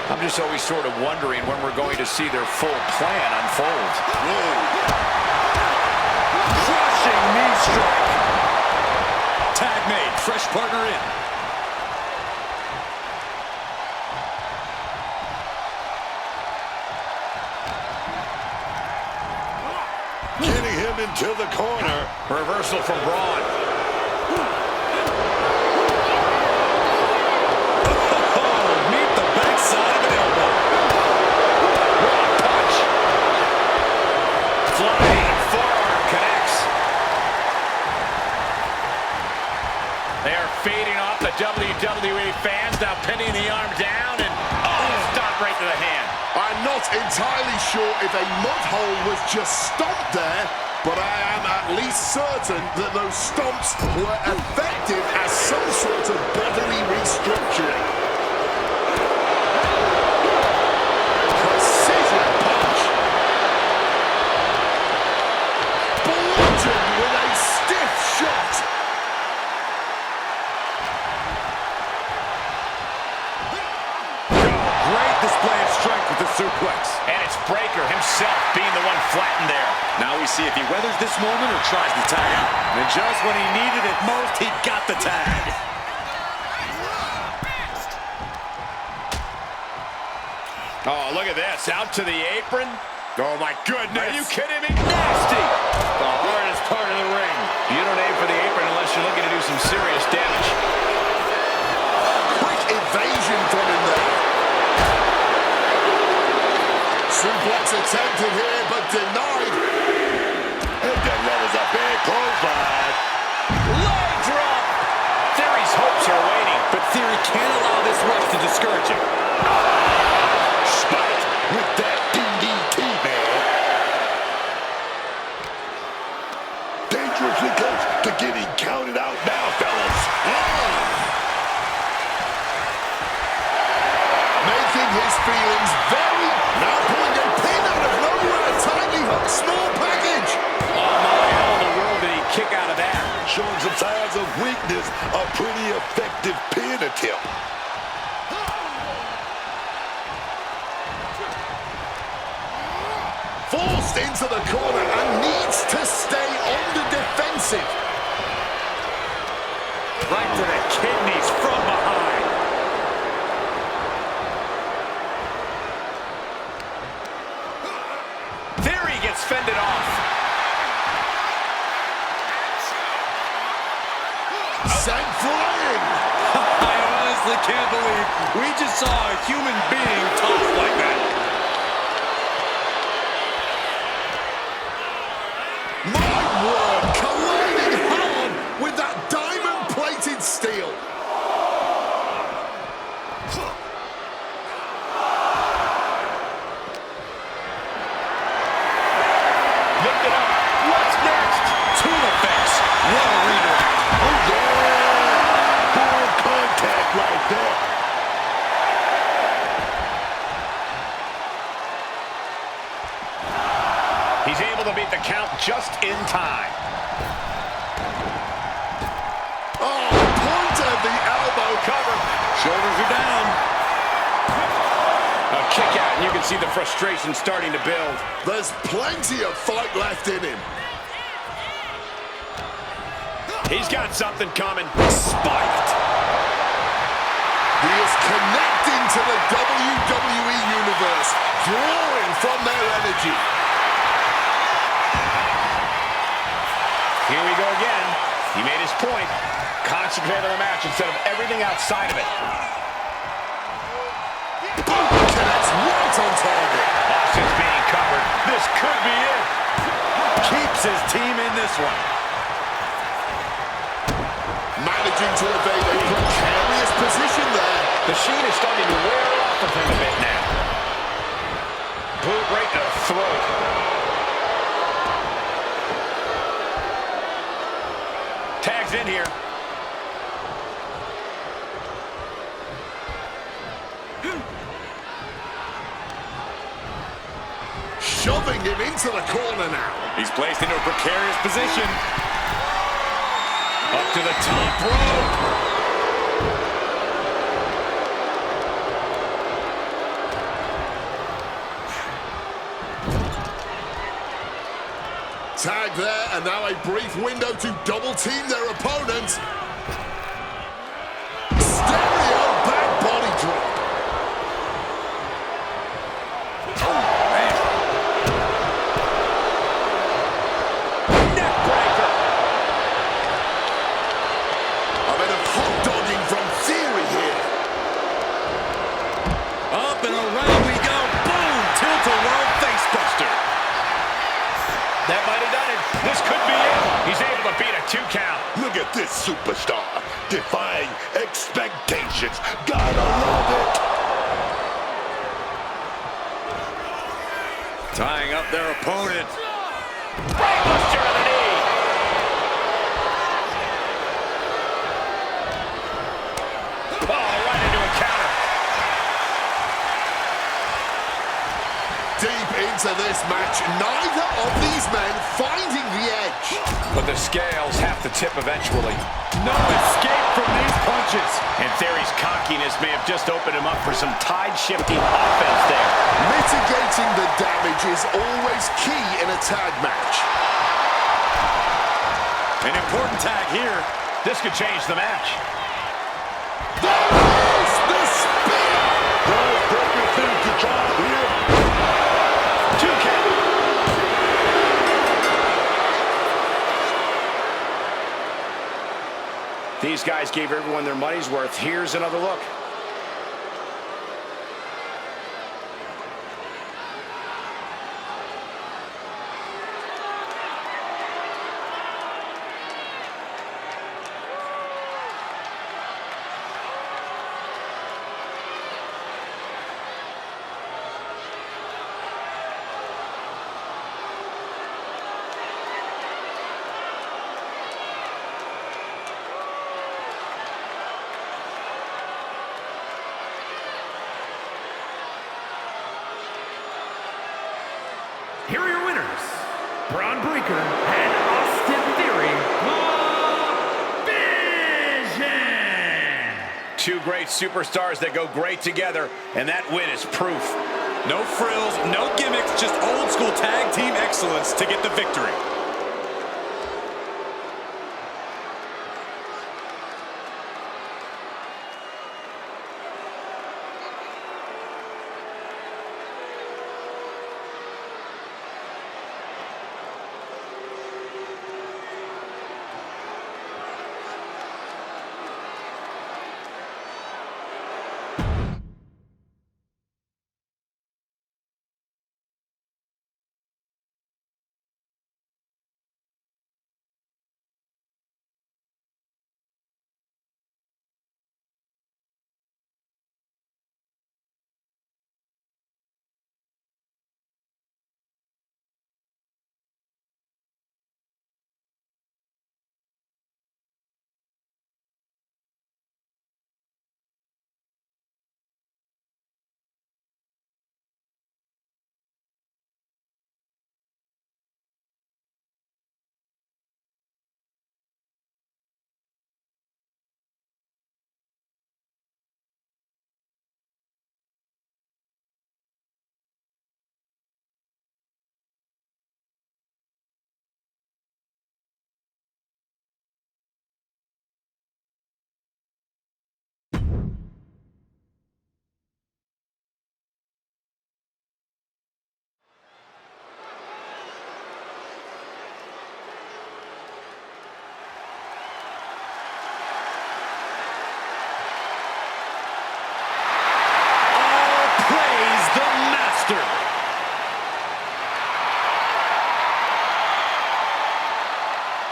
I'm just always sort of wondering when we're going to see their full plan unfold. Crushing knee strike. Tag made, fresh partner in. Getting him into the corner. Reversal from Braun. Oh, meet the backside of an elbow. Raw punch. Flying forearm connects. They are feeding off the WWE fans, now pinning the arm down and stop right to the hand. I'm not entirely sure if a mud hole was just stomped there, but I am at least certain that those stomps were effective as some sort of bodily restructuring. Precision punch. Bludgeoned with a stiff shot. Great display of strength with the suplex. And it's Breaker himself being the one flattened there. Now we see if he weathers this moment or tries to tag out. And just when he needed it most, he got the tag. Oh, look at this. Out to the apron. Oh, my goodness. Are you kidding me? Nasty. The hardest part of the ring. You don't aim for the apron unless you're looking to do some serious damage. Quick evasion from him there. Suplex attempted here, but denied. And delivers a big clothesline. Leg drop. Theory's hopes are waiting. But Theory can't allow this rush to discourage him. Spike with that DDT, man. Dangerously close to getting counted out now, fellas. Making his feelings very... Now pulling a pin out of nowhere. A tiny hook, small package. Oh, my. How in the world did he kick out of that? Showing some signs of weakness. A pretty effective pin attempt. Forced into the corner and needs to stay on the defensive. Right to the kidneys from behind. Theory gets fended off. Sent flying. I honestly can't believe we just saw a human being tossed like that. My word, colliding hard with that diamond-plated steel. Lift it up. What's next? To the face. What a redirect. Oh, yeah. Full contact right there. He's able to beat the count just in time. Oh, point of the elbow cover. Shoulders are down. A kick out, and you can see the frustration starting to build. There's plenty of fight left in him. He's got something coming. Spiked. He is connecting to the WWE Universe, drawing from their energy. Here we go again. He made his point. Concentrate on the match instead of everything outside of it. Boom! Connects right on target. Austin's being covered. This could be it. Keeps his team in this one. Managing to evade a precarious position there. The sheen is starting to wear off of him a bit now. Boot right in the throat. Tags in here. Shoving him into the corner now. He's placed into a precarious position. Up to the top rope. Tag there, and now a brief window to double team their opponent. Stereo back body drop. Oh, man. Neck breaker. A bit of hot dogging from Theory here. Up and around we go. Boom! Tilt-a-whirl facebuster. That might have done it. This could be it. He's able to beat a 2 count. Look at this superstar, defying expectations. Gotta love it. Tying up their opponent. Brainbuster on the knee. Oh, right into a counter. Deep into this match, neither of these men finding the edge. But the scales have to tip eventually. No escape from these punches. And Theory's cockiness may have just opened him up for some tide-shifting offense there. Mitigating the damage is always key in a tag match. An important tag here. This could change the match. There is the spear! Does Breaker think to try here? 2 count. These guys gave everyone their money's worth. Here's another look. Here are your winners, Braun Breaker and Austin Theory. Vision! 2 great superstars that go great together, and that win is proof. No frills, no gimmicks, just old school tag team excellence to get the victory.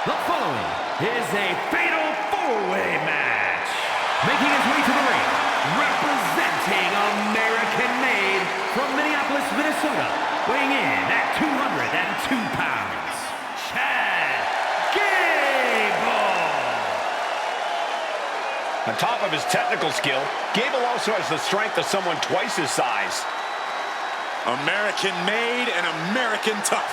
The following is a fatal four-way match. Making his way to the ring, representing American-made from Minneapolis, Minnesota, weighing in at 202 pounds, Chad Gable. On top of his technical skill, Gable also has the strength of someone twice his size. American-made and American tough.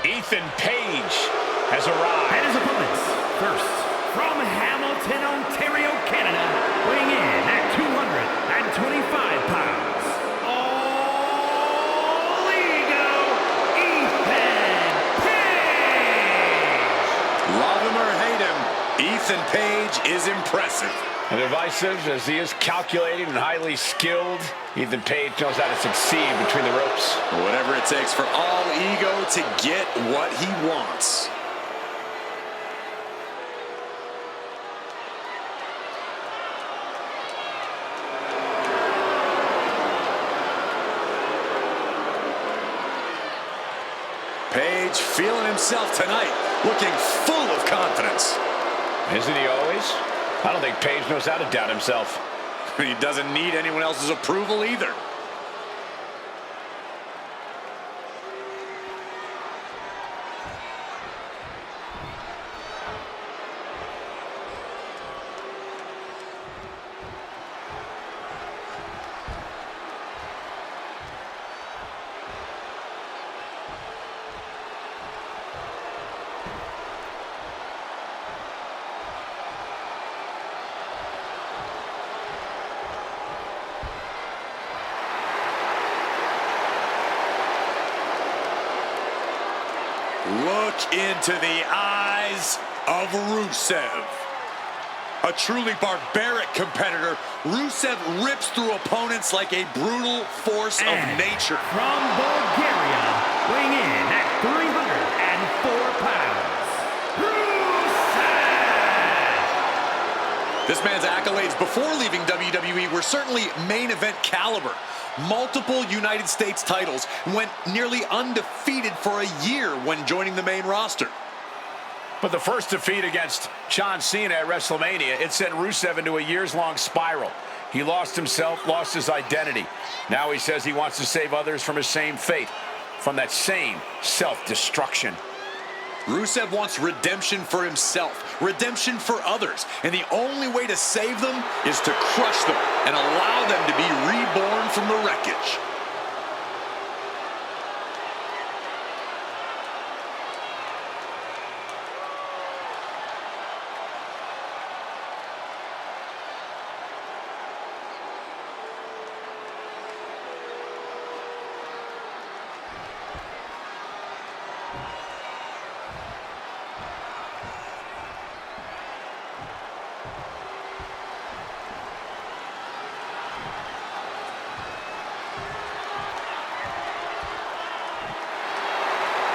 Ethan Page has arrived. And his opponents, first, from Hamilton, Ontario, Canada, weighing in at 225 pounds, All Ego, Ethan Page! Love him or hate him, Ethan Page is impressive. And divisive as he is, calculating and highly skilled, Ethan Page knows how to succeed between the ropes. Whatever it takes for All Ego to get what he wants. Page feeling himself tonight, looking full of confidence. Isn't he always? I don't think Page knows how to doubt himself. He doesn't need anyone else's approval either. Look into the eyes of Rusev. A truly barbaric competitor, Rusev rips through opponents like a brutal force of nature. From Bulgaria, weighing in at 304 pounds, Rusev! This man's accolades before leaving WWE were certainly main event caliber. Multiple United States titles, went nearly undefeated for a year when joining the main roster. But the first defeat against John Cena at WrestleMania, it sent Rusev into a years-long spiral. He lost himself, lost his identity. Now he says he wants to save others from his same fate, from that same self-destruction. Rusev wants redemption for himself, redemption for others, and the only way to save them is to crush them and allow them to be reborn from the wreckage.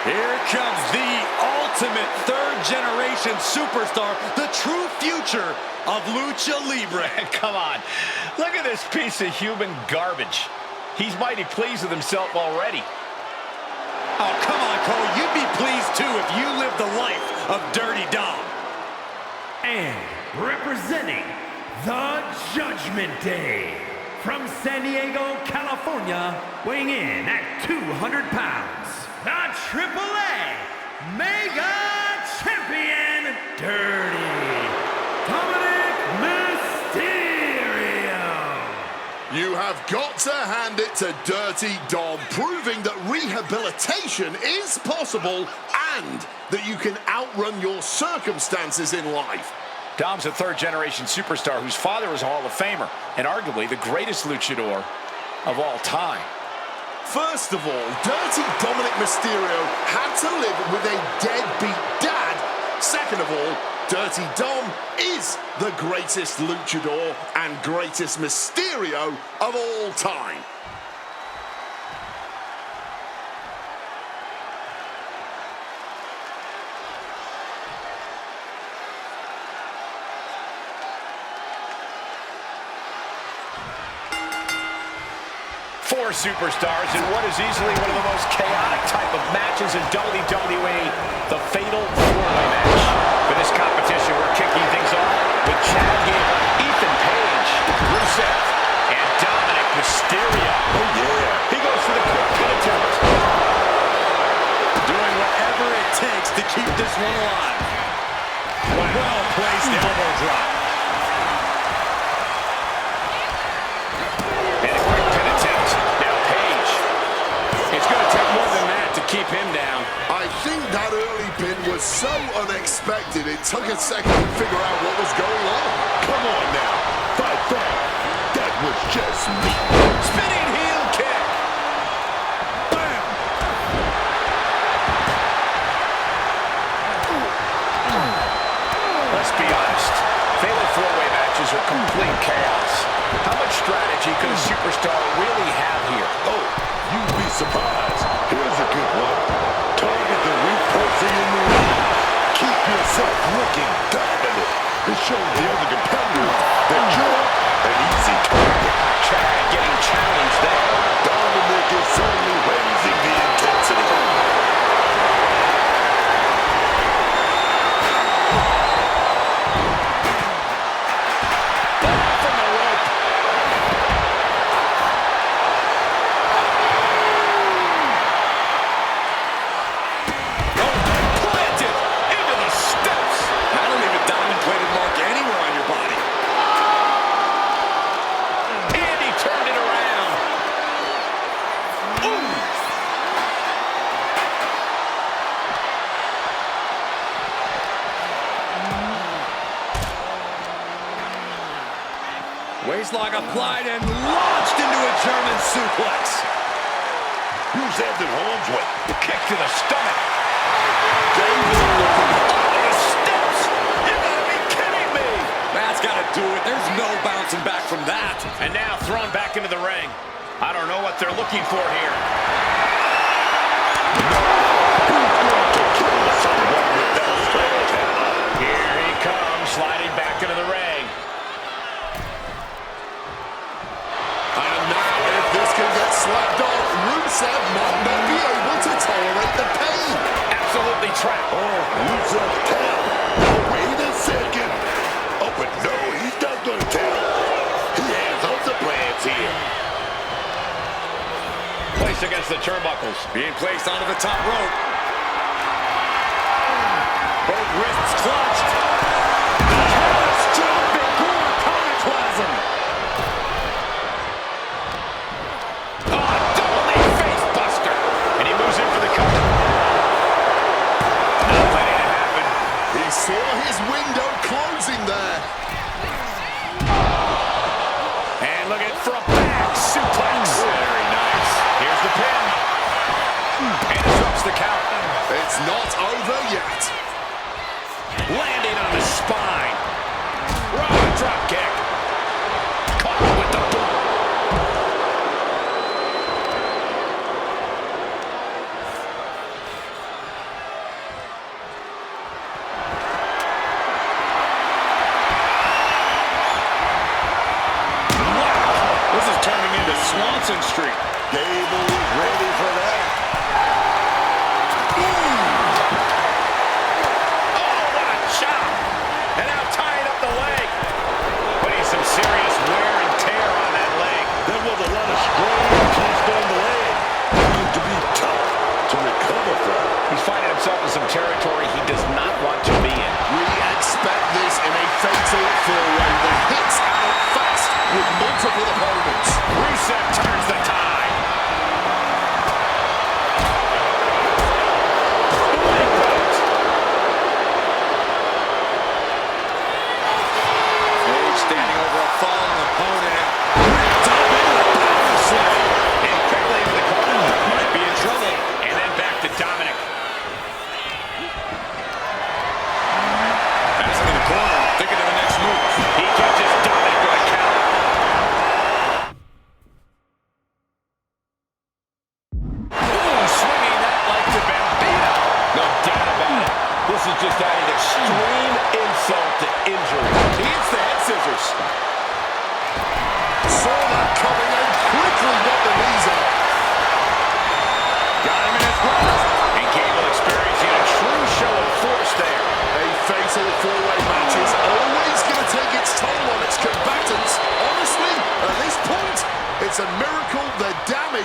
Here comes the ultimate third-generation superstar, the true future of Lucha Libre. Come on, look at this piece of human garbage. He's mighty pleased with himself already. Oh, come on, Cole. You'd be pleased, too, if you lived the life of Dirty Dom. And representing the Judgment Day, from San Diego, California, weighing in at 200 pounds, the AAA Mega Champion, Dirty Dominic Mysterio. You have got to hand it to Dirty Dom, proving that rehabilitation is possible and that you can outrun your circumstances in life. Dom's a third-generation superstar whose father was a Hall of Famer and arguably the greatest luchador of all time. First of all, Dirty Dominic Mysterio had to live with a deadbeat dad. Second of all, Dirty Dom is the greatest luchador and greatest Mysterio of all time. Four superstars in what is easily one of the most chaotic type of matches in WWE, the Fatal 4-Way match. For this competition, we're kicking things off with Chad Gable, Ethan Page, Rusev, and Dominic Mysterio. Oh, yeah. He goes for the quick pin attempt. Doing whatever it takes to keep this one alive. Well-placed elbow drop. Keep him down. I think that early pin was so unexpected, it took a second to figure out what was going on. Come on now. Fight back. That was just me. Spinning heel kick. Bam. Let's be honest. Fatal 4-Way matches are complete chaos. How much strategy could a superstar really have here? Oh, you'd be surprised. Here's a good one. Target the weak person in the ring. Keep yourself looking dominant. It shows the other competitors that you're an easy target. Chad getting challenged there. Dominic is certainly raising the intensity. From the rope. Planted into the steps. I don't leave a diamond-plated mark anywhere on your body. And he turned it around. Ooh. Waistlock applied and launched into a German suplex. Who's that in harm's way? Kick to the stomach. Gable looking Over the steps. You gotta be kidding me. That's got to do it. There's no bouncing back from that. And now thrown back into the ring. I don't know what they're looking for here. someone with that sledgehammer. Here he comes, sliding back into the ring. And now, if this can get slapped off, Rusev might not be able to tolerate the pain. Absolutely trapped. Oh, Rusev tap. Wait a second. Oh, but no, he's not gonna tap. He has other plans here. Placed against the turnbuckles. Being placed onto the top rope. Both wrists clutched. Catastrophic iconoclasm. Oh, double knee face buster. And he moves in for the cover. Not letting it happen. He saw his window closing there. And look at from back suplex. Very nice. Here's the pin. And drops the count. It's not over yet. Landing on the spine. Raw drop kick. Caught with the boot. Wow, this is turning into Swanson Street. Gable is ready for that. Oh, what a chop. And now tying up the leg. Putting some serious wear and tear on that leg. There was a lot of strain placed on the leg. Going to be tough to recover from. He's finding himself in some territory he does not want to be in. We expect this in a fatal 4-way that hits out fast with multiple opponents. Rusev turns the tide.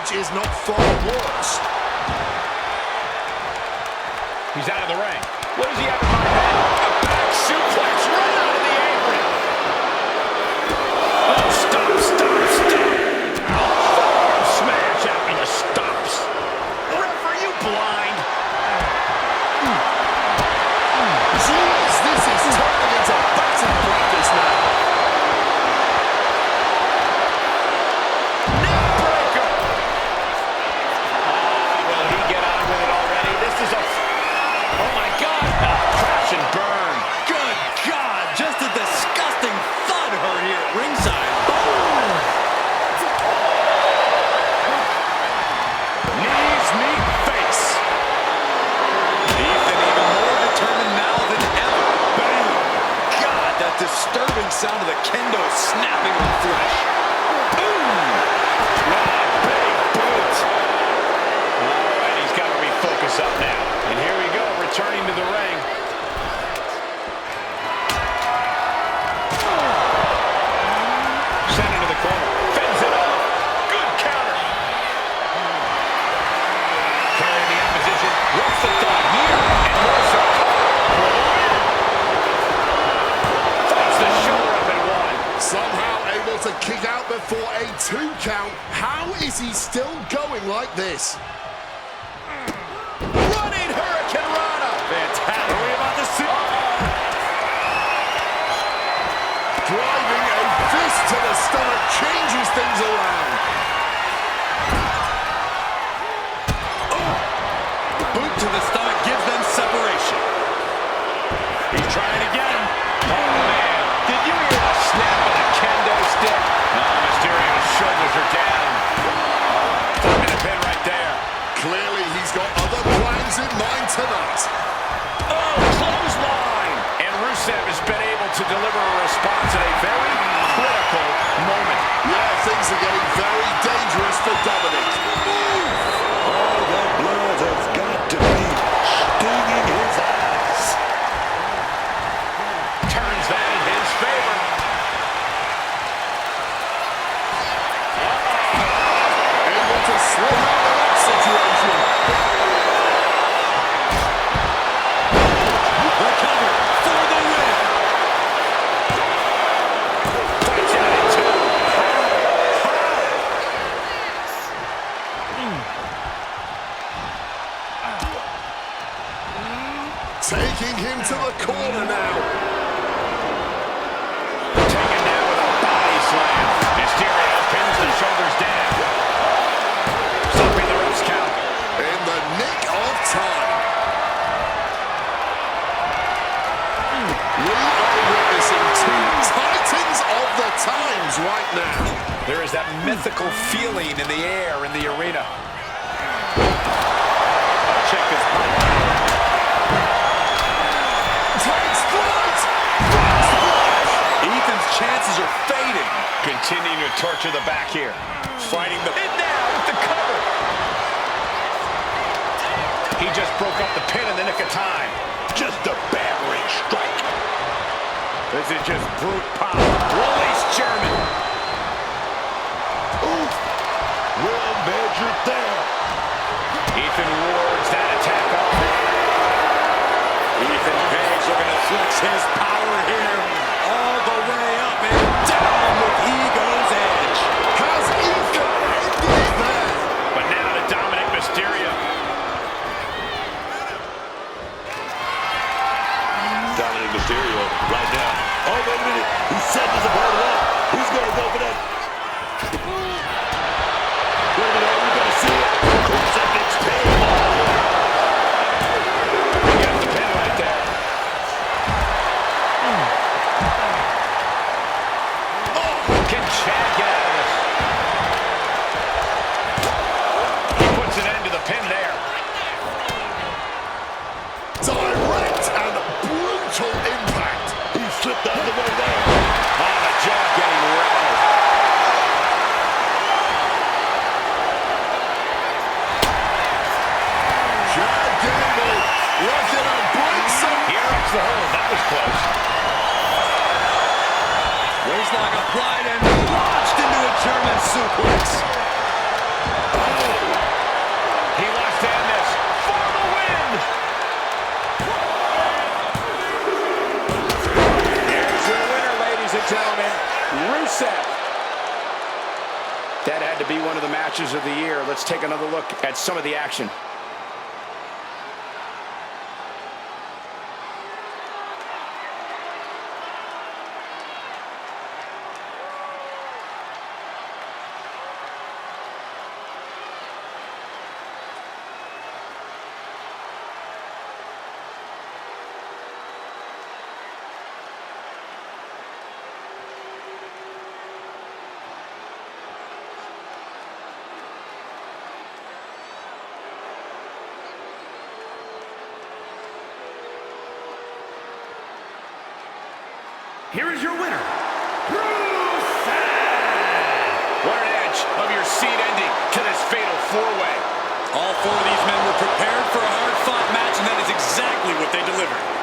damage is not far worse. He's out of the ring. What does he have in mind now? A back suplex right out of the apron. Oh, stop, stop, stop. Forearm smash after the stops. Ref, are you blind? Jeez, this is turning into batting practice now. Neckbreaker. Will he get on with it already? This is a... Oh, my God. Crash and burn. Good God, just a disgusting thud hurt here at ringside. Knees meet face. Ethan even more determined now than ever. Bang! God, that disturbing sound of the kendo snapping on flesh. Boom! Big boot. All right, he's got to refocus up now. And here we go, returning to the ring. Sent into the corner. Fends it off. Good counter. Carrying the opposition. What's the thought here? And more so. For the win. Fights the shoulder up and one. Somehow able to kick out before a 2 count. How is he still going like this? Running Hurricane Rana. Fantastic. Are we about to see? Driving a fist to the stomach changes things around. Boot to the stomach gives them separation. He's trying again. Oh, man. Did you hear the snap of the kendo stick? Mysterio's shoulders are down. Flipping a pin right there. Clearly he's got other plans in mind tonight. Oh, clothesline. And Rusev has been able to deliver a response at a very critical moment. Yeah, things are getting very dangerous for Dominic. All that blood has got to be stinging his eyes. Turns that in his favor. Able to slip out of that situation. The cover for the win. Fights out in two. Taking him to the corner now. Taken down with a body slam. Mysterio pins the shoulders down. Stopping the ref's count. In the nick of time. We are witnessing two titans of the times right now. There is that mythical feeling in the air in the arena. Check this pipe. Takes flight. Ethan's chances are fading. Continuing to torture the back here. Fighting the pin now with the cover. He just broke up the pin in the nick of time. Just a battering strike. This is just brute power. Release German. Oof. Well measured there. Ethan wards that attack off. Ethan Page looking to flex his power here. All the way up and down with Ego's edge. Has Ethan ended it there? But now to Dominic Mysterio. Dominic Mysterio right now. Oh, wait a minute. He's setting his opponent up. Who's going to go for that? Wait a minute. Are we going to see it? Rusev gets paid. He got the pin right there. Can Chad get out of this? He puts an end to the pin there. Direct and brutal impact. He slipped out of the way there. On the jaw getting rattled. Chad Gable looking to break some. Here comes the hold. That was close. Waistlock applied and launched into a German suplex. Oh, Rusev. That had to be one of the matches of the year. Let's take another look at some of the action. Here is your winner, Rusev! What an edge of your seat ending to this fatal four-way. All four of these men were prepared for a hard-fought match, and that is exactly what they delivered.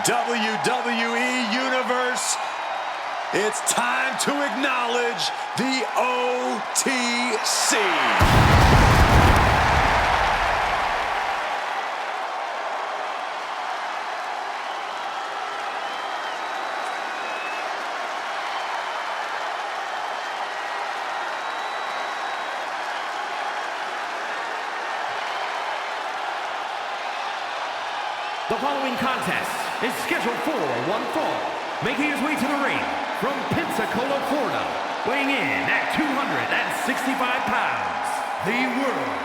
WWE Universe, it's time to acknowledge the OTC. The following contest is scheduled for one fall. Making his way to the ring from Pensacola, Florida, weighing in at 265 pounds, the World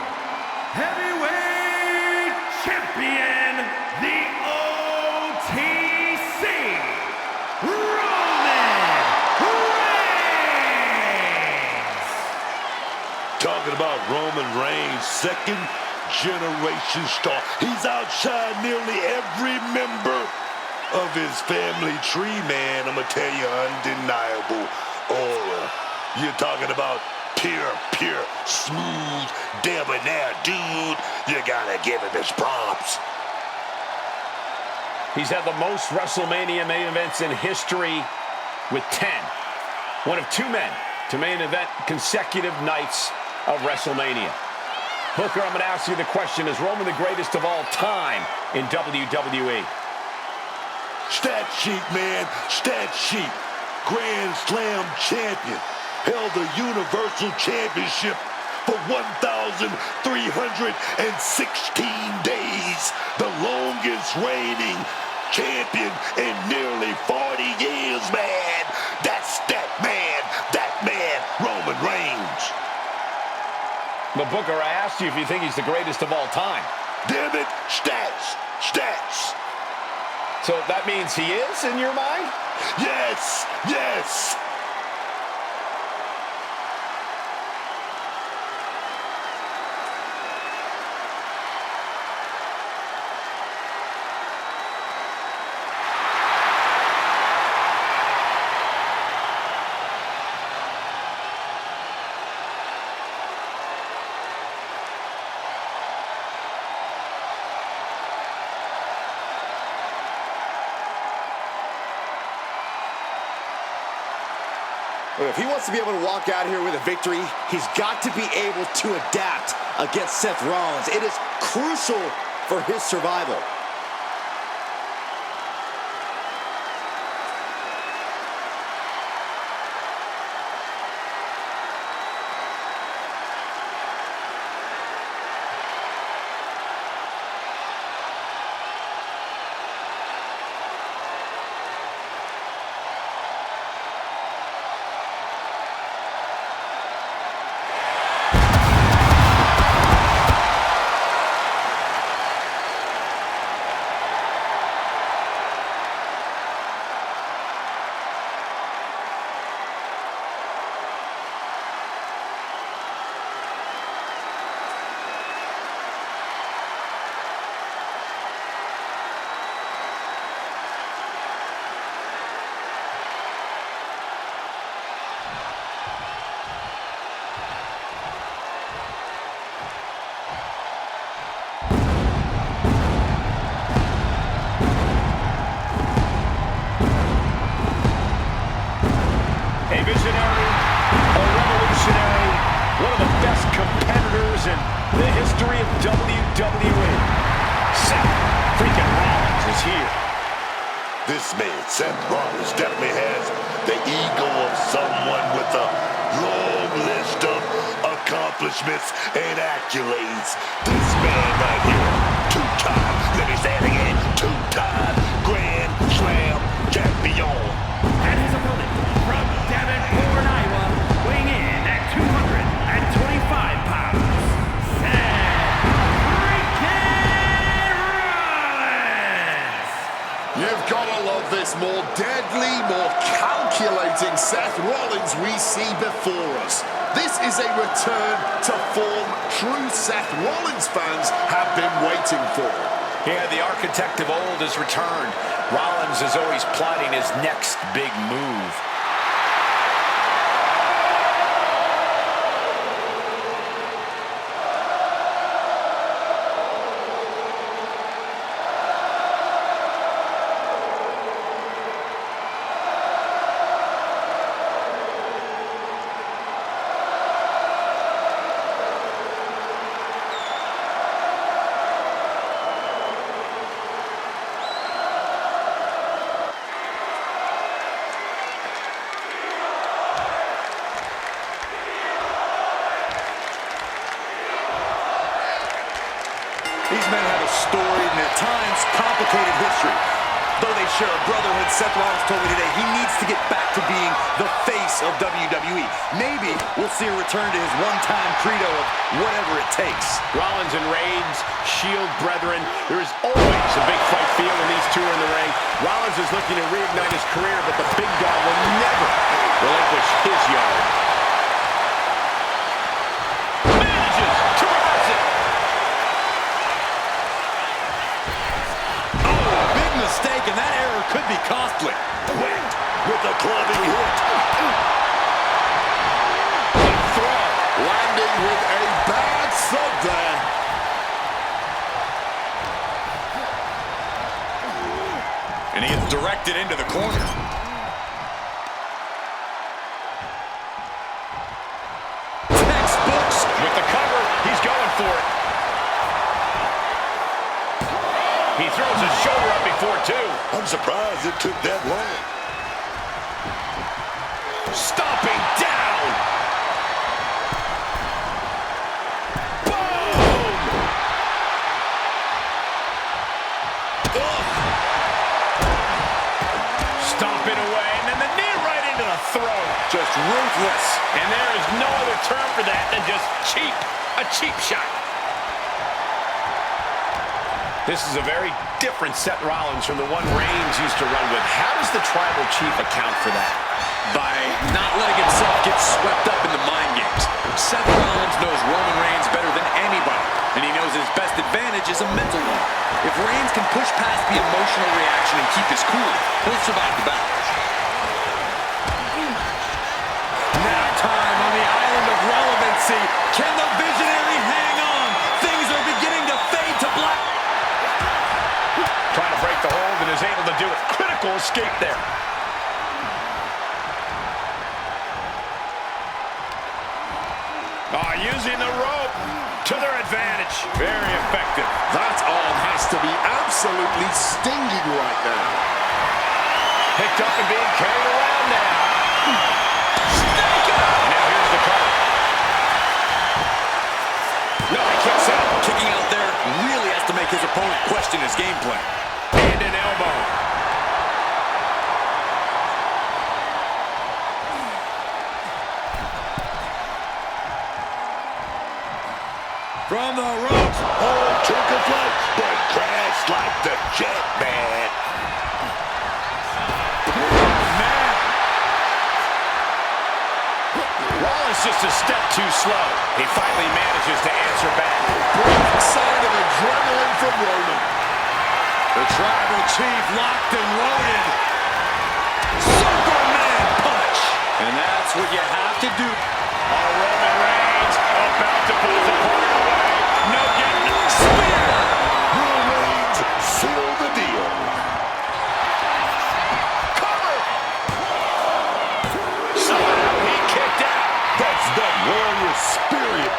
Heavyweight Champion, the OTC, Roman Reigns! Talking about Roman Reigns, second generation star. He's outshined nearly every member of his family tree, man. I'm gonna tell you, undeniable aura. You're talking about pure, smooth, debonair dude. You gotta give him his props. He's had the most WrestleMania main events in history with 10. One of two men to main event consecutive nights of WrestleMania. Booker, I'm going to ask you the question, is Roman the greatest of all time in WWE? Stat sheet, man, stat sheet. Grand Slam champion. Held the Universal Championship for 1,316 days. The longest reigning champion in nearly 40 years, man. That's that man, Roman Reigns. But Booker, I asked you if you think he's the greatest of all time. Damn it, stats. So that means he is, in your mind? Yes. If he wants to be able to walk out here with a victory, he's got to be able to adapt against Seth Rollins. It is crucial for his survival. A visionary, a revolutionary, one of the best competitors in the history of WWE. Seth freaking Rollins is here. This man, Seth Rollins, definitely has the ego of someone with a long list of accomplishments and accolades. This man right here, two-time, let me say it again, two-time Grand Slam champion. And his opponent from Davenport, Iowa, weighing in at 225 pounds, Seth freaking Rollins! You've got to love this more deadly, more calculating Seth Rollins we see before us. This is a return to form true Seth Rollins fans have been waiting for. Yeah, the architect of old has returned. Rollins is always plotting his next big move. These men have a storied and at times complicated history. Though they share a brotherhood, Seth Rollins told me today he needs to get back to being the face of WWE. Maybe we'll see a return to his one-time credo of whatever it takes. Rollins and Reigns, Shield brethren. There is always a big fight feel when these two are in the ring. Rollins is looking to reignite his career, but the big dog will never relinquish his yard. Manages to reverse it. Big mistake, and that error could be costly. Whacked with a clubbing hit. Big throw, landing with a bad sub there. And he is directed into the corner. Textbooks. With the cover, he's going for it. He throws his shoulder up before, too. I'm surprised it took that long. Stomping down. Boom! Stomping away, and then the knee right into the throat. Just ruthless. And there is no other term for that than just cheap. A cheap shot. This is a very different Seth Rollins from the one Reigns used to run with. How does the Tribal Chief account for that? By not letting himself get swept up in the mind games. Seth Rollins knows Roman Reigns better than anybody, and he knows his best advantage is a mental one. If Reigns can push past the emotional reaction and keep his cool, he'll survive the battle. Now time on the island of relevancy. Can the visionary hang on? Things are beginning to fade to black. Trying to break the hold and is able to do it. Critical escape there. Oh, using the rope to their advantage. Very effective. That arm has to be absolutely stinging right now. Picked up and being carried around now. Now here's the cover. No, he kicks out. Kicking out there really has to make his opponent question his game plan. And an elbow. From the ropes. Oh, took a flight, but crashed like the jet, man. Rollins just a step too slow. He finally manages to answer back. Brief sign of adrenaline from Roman. The Tribal Chief locked and loaded. Superman punch. And that's what you have to do. Oh, Roman Reigns about to pull his opponent away. No getting up. Spear. Will Reigns seal the deal. Cover. Somehow he kicked out. That's the warrior spirit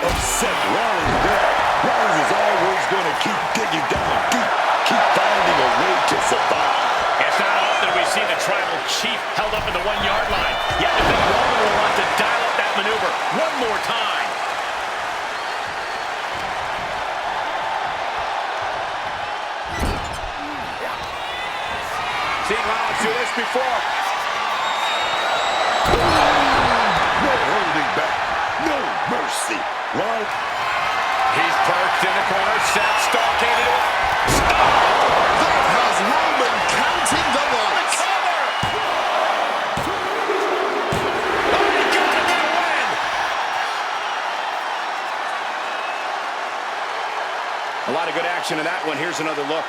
of Seth Rollins there. Rollins is always going to keep digging down deep, keep finding a way to survive. It's not often we see the Tribal Chief held up in the 1-yard line. You have to think Roman will want to dial up that maneuver one more time. Seen Rollins do this before. No holding back, no mercy. Right? He's perched in the corner, set, stalking it. That has Roman counting the lights. A lot of good action in that one. Here's another look.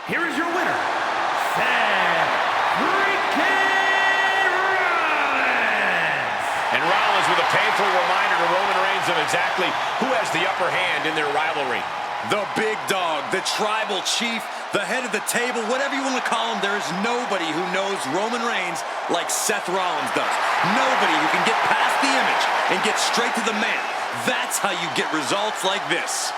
Here is your winner, Seth freaking Rollins. And Rollins with a painful reminder to Roman Reigns of exactly who has the upper hand in their rivalry. The big dog, the Tribal Chief, the head of the table, whatever you want to call him, there is nobody who knows Roman Reigns like Seth Rollins does. Nobody who can get past the image and get straight to the man. That's how you get results like this.